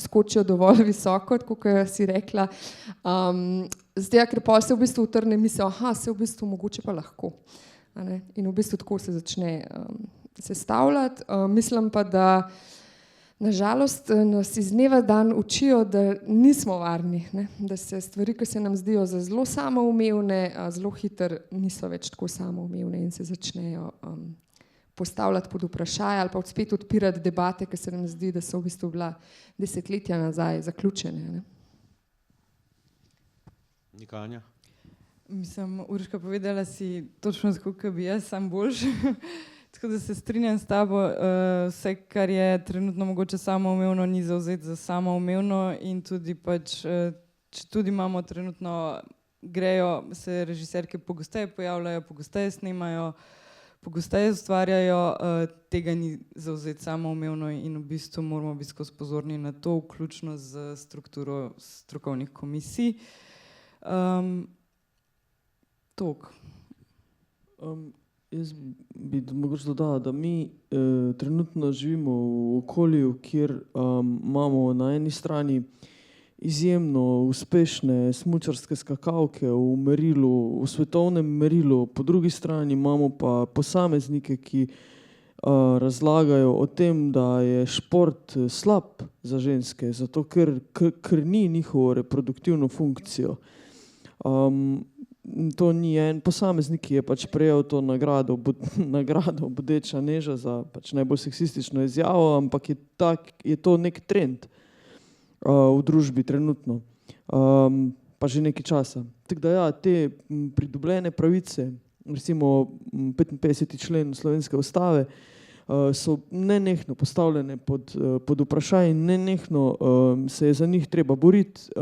skočijo dovolj visoko, tako kot si rekla. Zdaj, ker pa se v bistvu utrne misel, se v bistvu mogoče pa lahko. In v bistvu tako se začne sestavljati. Mislim pa, da nažalost nas iz dneva v dan učijo, da nismo varni, ne? Da se stvari, ki se nam zdijo za zelo samoumevne, zelo hitro niso več tako samoumevne in se začnejo postavljati pod vprašanje ali pa spet odpirati debate, ki se nam zdi, da so v bistvu bila desetletja nazaj zaključene. Ne? Nikanja? Mislim, Urška, povedala si točno tako, kot bi jaz, sam boljši. Tako da se strinjam s tabo, vse, kar je trenutno mogoče samoumevno, ni zavzeti za samoumevno in tudi pač, če tudi imamo trenutno, grejo se režiserke pogosteje pojavljajo, pogosteje snemajo, pogosteje ustvarjajo, tega ni zavzeti samoumevno in v bistvu moramo biti skozi pozorni na to, vključno z strukturo strokovnih komisij. Toliko. Jaz bi mogoče dodala, da mi trenutno živimo v okolju, kjer imamo na eni strani izjemno uspešne smučarske skakalke v svetovnem merilu, po drugi strani imamo pa posameznike, ki razlagajo o tem, da je šport slab za ženske, zato ker krni njihovo reproduktivno funkcijo. To ni en posameznik, ki je pač prejel to nagrado Bodeča Neža za pač najbolj seksistično izjavo, ampak je to nek trend v družbi trenutno, pa že nekaj časa. Tako da ja, te pridobljene pravice, recimo 55. člen Slovenske ustave, so nenehno postavljene pod vprašanje in nenehno se je za njih treba boriti.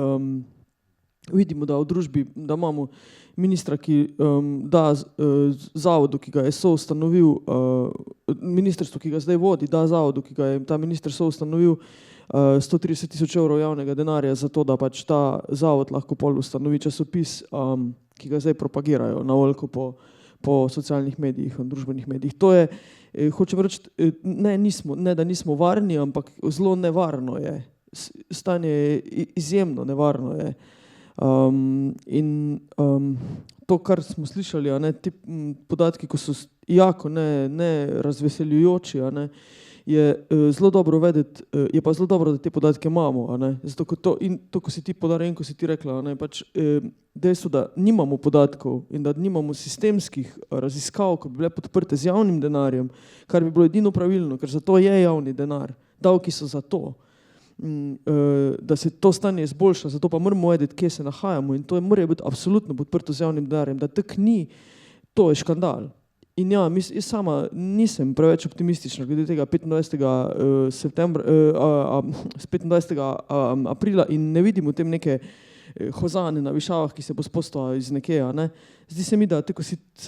Vidimo, da v družbi, da imamo ministra, ki da zavodu, ki ga je soustanovil, ministrstvo, ki ga zdaj vodi, da zavodu, ki ga je ta minister soustanovil, 130.000 evrov javnega denarja za to, da pač ta zavod lahko pol ustanovi časopis, ki ga zdaj propagirajo na veliko po socialnih medijih in družbenih medijih. To je, hočem reči, ne da nismo varni, ampak zelo nevarno je. Stanje je izjemno nevarno je. To, kar smo slišali, ti podatki, ko so jako ne razveseljujoči, je zelo dobro vedeti, je pa zelo dobro, da te podatke imamo, zato ko si ti podaril in ko si ti rekla, pač dejstvo, da nimamo podatkov in da nimamo sistemskih raziskav, ko bi bile podprte z javnim denarjem, kar bi bilo edino pravilno, ker zato je javni denar, davki so za to, da se to stanje izboljša, zato pa moramo vedeti, kje se nahajamo in to mora biti absolutno podprto z javnim denarjem, da tak ni, to je škandal. In ja, jaz sama nisem preveč optimistična glede tega 25. aprila in ne vidim v tem neke hozane na višavah, ki se bo spostala iz nekega. Zdi se mi, da tako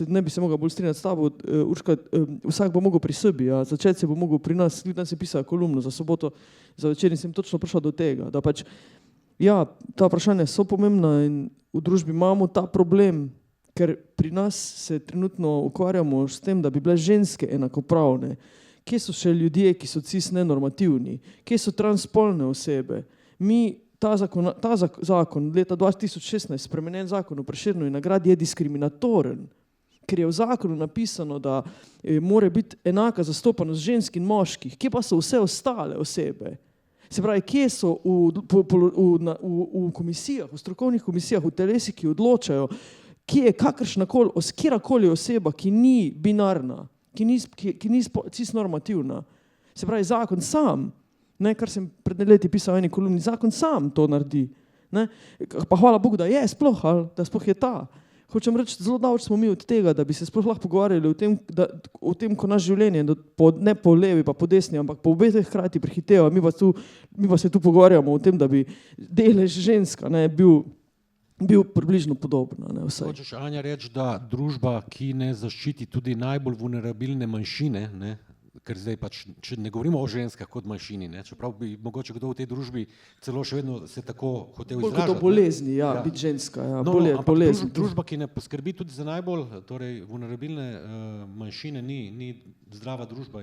ne bi se mogla bolj strinjati s tabo, Urška, vsak bo mogel pri sebi, začeti se bo mogel pri nas, danes je pisala kolumno za soboto, za večer in sem točno prišla do tega, da pač, ja, ta vprašanja so pomembna in v družbi imamo ta problem, ker pri nas se trenutno ukvarjamo s tem, da bi bile ženske enakopravne. Kje so še ljudje, ki so cis nenormativni? Kje so transspolne osebe? Ta zakon leta 2016, spremenjen zakon o Prešernovi nagradi, je diskriminatoren. ker je v zakonu napisano, da mora biti enaka zastopanost žensk in moških. Kje pa so vse ostale osebe? Se pravi, kje so v komisijah, v strokovnih komisijah, v telesih, ki odločajo, kje je kjerakoli oseba, ki ni binarna, ki ni cisnormativna. Se pravi, zakon sam, ne, kar sem pred leti pisal v eni kolumni, zakon sam to naredi. Ne. Pa hvala Bogu, da je sploh, ali da sploh je ta. Hočem reči, zelo daleč smo mi od tega, da bi se sploh lahko pogovarjali o tem, ko naše življenje, ne po levi pa po desni, ampak po obeh hkrati prehiteva. Mi pa se tu pogovarjamo o tem, da bi delež ženska, ne, bil približno podobna. Ne, hočeš, Anja, reči, da družba, ki ne zaščiti tudi najbolj vulnerabilne manjšine, ne, ker zdaj pač, če ne govorimo o ženskah kot manjšini, ne, čeprav bi mogoče kdo v tej družbi celo še vedno se tako hotel izražati. Bolj kot o bolezni, ja, biti ženska, ja, ampak bolezni. Družba, ki ne poskrbi tudi za najbolj vulnerabilne manjšine, ni zdrava družba.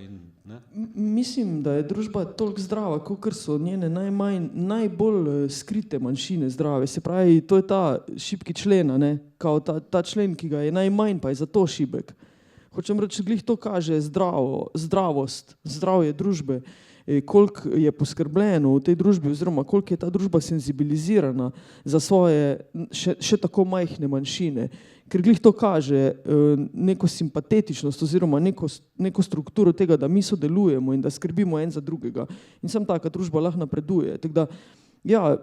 Mislim, da je družba toliko zdrava, kakor so njene najbolj skrite manjšine zdrave. Se pravi, to je ta šibki člen, ne, kao ta člen, ki ga je najmanj, pa je zato šibek. Hočem reči, glih to kaže zdravost, zdravje družbe, koliko je poskrbljeno v tej družbi oziroma koliko je ta družba senzibilizirana za svoje še tako majhne manjšine. Ker glih to kaže neko simpatetičnost oziroma neko strukturo tega, da mi sodelujemo in da skrbimo en za drugega. In sam taka družba lahko napreduje. Tako da, ja,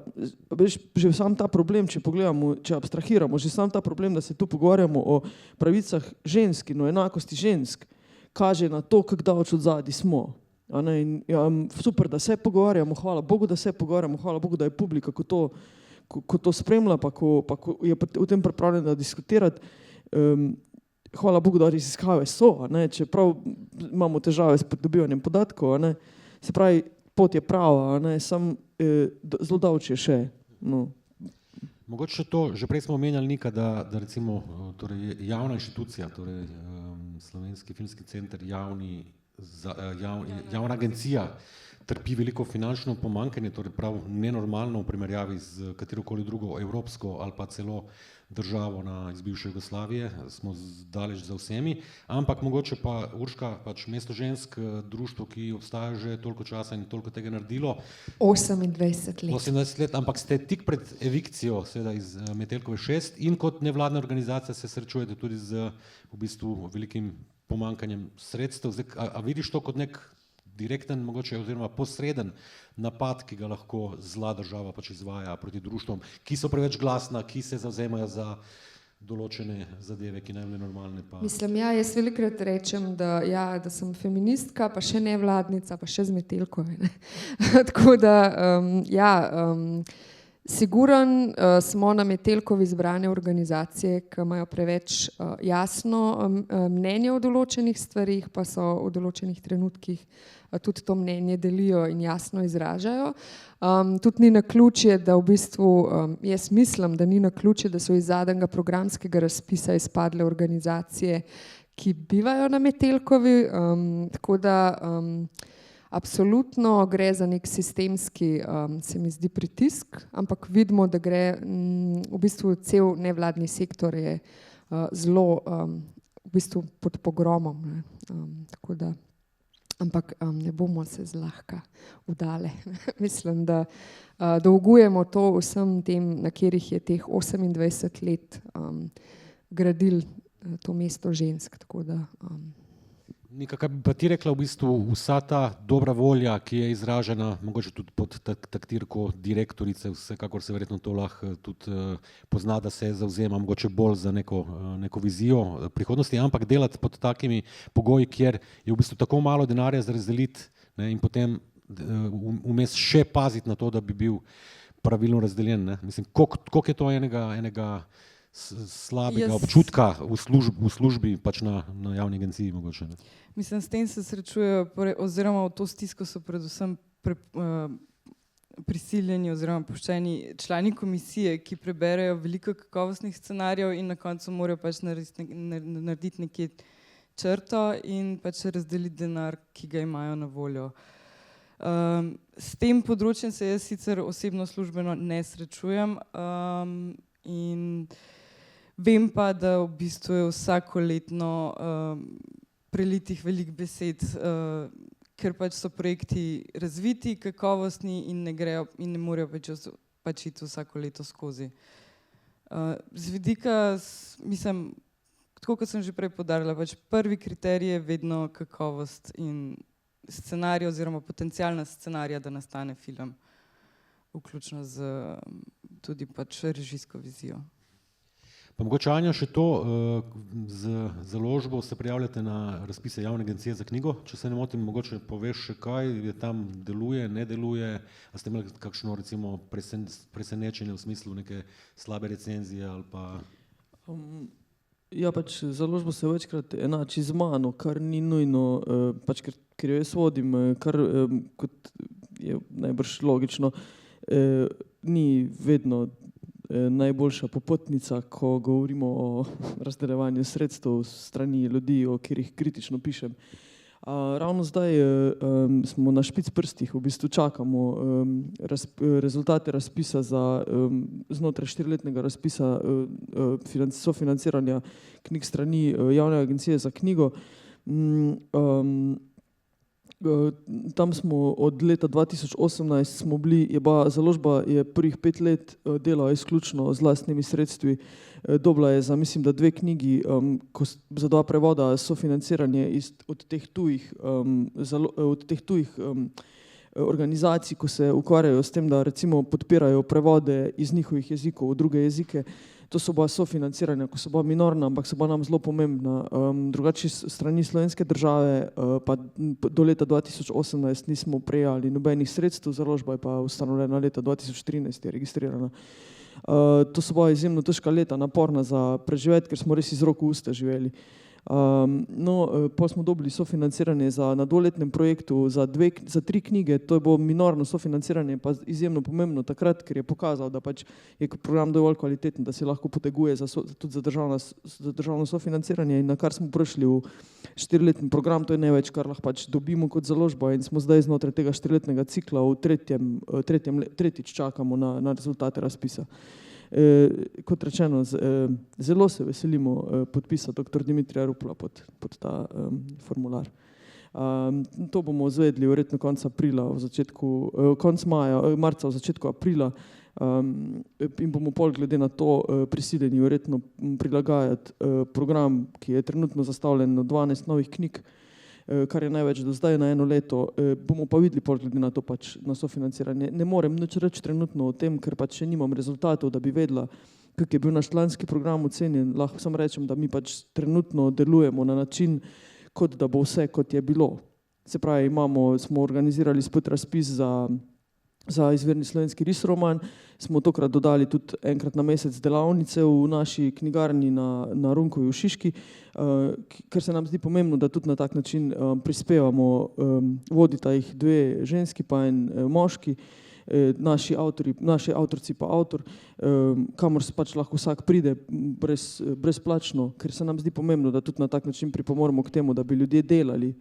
že sam ta problem, če pogledamo, če abstrahiramo, že sam ta problem, da se tu pogovarjamo o pravicah žensk in o enakosti žensk, kaže na to, kako daleč od zadaj smo. In, ja, super, da se pogovarjamo, hvala Bogu, da se pogovarjamo, hvala Bogu, da je publika, ko to spremlja, pa ko je v tem pripravljena diskutirati. Hvala Bogu, da raziskave so, čeprav imamo težave s pridobivanjem podatkov. Se pravi, pot je prava, zelo daleč je še. No. Mogoče to, že prej smo omenjali Nika, da recimo javna inštitucija, Slovenski filmski center, javna agencija trpi veliko finančno pomanjkanje, torej prav nenormalno v primerjavi z katerokoli drugo evropsko ali pa celo državo iz bivše Jugoslavije, smo daleč za vsemi, ampak mogoče pa Urška, pač Mesto žensk, društvo, ki obstaja že toliko časa in toliko tega naredilo. 28 let. 28 let, ampak ste tik pred evikcijo, seveda iz Metelkove 6 in kot nevladna organizacija se srečujete tudi z v bistvu velikim pomanjkanjem sredstev. A vidiš to kot nek direkten, mogoče oziroma posreden napad, ki ga lahko zla država pač izvaja proti društvom, ki so preveč glasna, ki se zavzemajo za določene zadeve, ki naj bile normalne. Mislim, ja, jaz velikokrat rečem, da sem feministka, pa še nevladnica, pa še z Metelkove. Tako da, siguran smo na Metelkovi izbrane organizacije, ki imajo preveč jasno mnenje o določenih stvarih, pa so v določenih trenutkih tudi to mnenje delijo in jasno izražajo. Tudi ni naključje, da v bistvu, jaz mislim, da ni naključje, da so iz zadnjega programskega razpisa izpadle organizacije, ki bivajo na Metelkovi, tako da absolutno gre za nek sistemski, se mi zdi, pritisk, ampak vidimo, da gre v bistvu cel nevladni sektor je zelo v bistvu pod pogromom. Tako da, ampak ne bomo se zlahka vdale. Mislim, da dolgujemo to vsem tem, na katerih je teh 28 let gradil to mesto žensk. Tako da, Nika, kaj bi pa ti rekla, v bistvu vsa ta dobra volja, ki je izražena, mogoče tudi pod taktirko direktorice, vsekakor se verjetno to lahko tudi pozna, da se zavzema mogoče bolj za neko vizijo prihodnosti, ampak delati pod takimi pogoji, kjer je v bistvu tako malo denarja za razdeliti, ne, in potem vmes še paziti na to, da bi bil pravilno razdeljen. Ne. Mislim, koliko je to enega slabega občutka v službi pač na javni agenciji mogoče. Ne? Mislim, s tem se srečujejo, oziroma v to stisko so predvsem prisiljeni oziroma puščeni člani komisije, ki preberejo veliko kakovostnih scenarijev in na koncu morajo pač narediti nekje črto in pač razdeliti denar, ki ga imajo na voljo. S tem področjem se jaz sicer osebno službeno ne srečujem in Vem pa, da v bistvu je vsako letno prelitih veliko besed, ker pač so projekti razviti, kakovostni in ne grejo in ne morejo pač iti vsako leto skozi. Z vidika, mislim, tako kot sem že prej poudarila, pač prvi kriterij je vedno kakovost in scenarij oziroma potencialna scenarija, da nastane film, vključno z tudi pač režijsko vizijo. Pa mogoče, Anja, še to, z založbo se prijavljate na razpise Javne agencije za knjigo, če se ne motim, mogoče poveš še kaj, je tam deluje, ne deluje, a ste imeli kakšno recimo presenečenje v smislu neke slabe recenzije ali pa... Ja, pač založbo se večkrat enači z mano, kar ni nujno, pač ker jo jaz vodim, kar kot je najbrž logično, ni vedno najboljša popotnica, ko govorimo o razdeljevanju sredstev strani ljudi, o katerih kritično pišem. Ravno zdaj smo na špic prstih, v bistvu čakamo rezultate razpisa za znotraj 4-letnega razpisa sofinanciranja knjig strani Javne agencije za knjigo. Tam smo od leta 2018 smo bili, založba je prvih 5 let delala izključno z lastnimi sredstvi. Dobila je za, mislim, da 2 knjigi, za 2 prevoda sofinanciranje od teh tujih organizacij, ko se ukvarjajo s tem, da recimo podpirajo prevode iz njihovih jezikov v druge jezike. To so bila sofinanciranja, ko so bila minorna, ampak so bila nam zelo pomembna. Drugače strani slovenske države pa do leta 2018 nismo prejeli nobenih sredstev, založba je pa ustanovljena leta 2013, je registrirana. To so bila izjemno težka leta, naporna za preživeti, ker smo res iz rok v usta živeli. Potem smo dobili sofinanciranje na dvoletnem projektu za 3 knjige, to je bilo minorno sofinanciranje, pa izjemno pomembno takrat, ker je pokazal, da pač je program dovolj kvaliteten, da se lahko poteguje tudi za državno sofinanciranje, in na kar smo prišli v 4-letni program, to je največ, kar lahko pač dobimo kot založba, in smo zdaj znotraj tega 4-letnega cikla tretjič čakamo na rezultate razpisa. Kot rečeno, zelo se veselimo podpisa dr. Dimitrija Rupla pod ta formular. To bomo izvedli verjetno konec marca, v začetku aprila, in bomo pol glede na to prisiljeni verjetno prilagajati program, ki je trenutno zastavljen na 12 novih knjig, kar je največ do zdaj na eno leto. Bomo pa videli pol glede na to pač na sofinanciranje. Ne morem nič reči trenutno o tem, ker pač še nimam rezultatov, da bi vedela, kak je bil naš lanski program ocenjen. Lahko samo rečem, da mi pač trenutno delujemo na način, kot da bo vse, kot je bilo. Se pravi, smo organizirali spet razpis za izvirni slovenski risroman, smo tokrat dodali tudi enkrat na mesec delavnice v naši knjigarni na Runkovi v Šiški, ker se nam zdi pomembno, da tudi na tak način prispevamo, vodita jih 2 ženski pa en moški, naši avtorci pa avtor, kamor se pač lahko vsak pride brezplačno, ker se nam zdi pomembno, da tudi na tak način pripomoremo k temu, da bi ljudje delali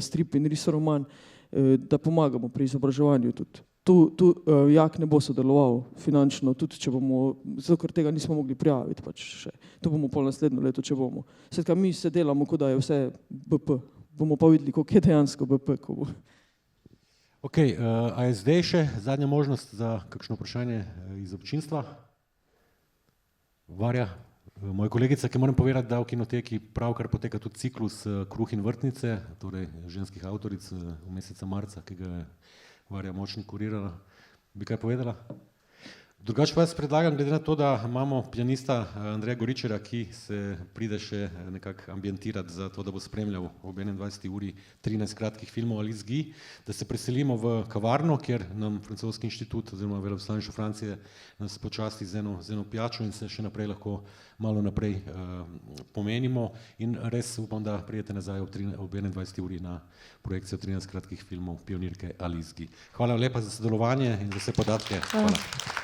strip in risroman, da pomagamo pri izobraževanju tudi. Tu Jak ne bo sodeloval finančno, tudi če bomo, zato ker tega nismo mogli prijaviti pač še. To bomo pol naslednjo leto, če bomo. Skratka, mi se delamo, kot da je vse BP. Bomo pa videli, koliko je dejansko BP, ko bo. Ok, a je zdaj še zadnja možnost za kakšno vprašanje iz občinstva? Varja, moja kolegica, ki moram povedati, da v Kinoteki pravkar poteka tudi ciklus Kruh in vrtnice, torej ženskih avtoric v meseca marca, ki ga je Varja močno kurirala. Bi kaj povedala? Drugače pa jaz predlagam, glede na to, da imamo pianista Andreja Goričarja, ki se pride še nekako ambientirati za to, da bo spremljal ob 21. uri 13 kratkih filmov Alice Guy, da se preselimo v kavarno, kjer nam francoski inštitut oziroma veleposlaništvo Francije nas počasti z eno pijačo in se še naprej lahko malo naprej pomenimo, in res upam, da prijete nazaj ob 21. uri na projekcijo 13 kratkih filmov pionirke Alice Guy. Hvala lepa za sodelovanje in za vse podatke. Hvala.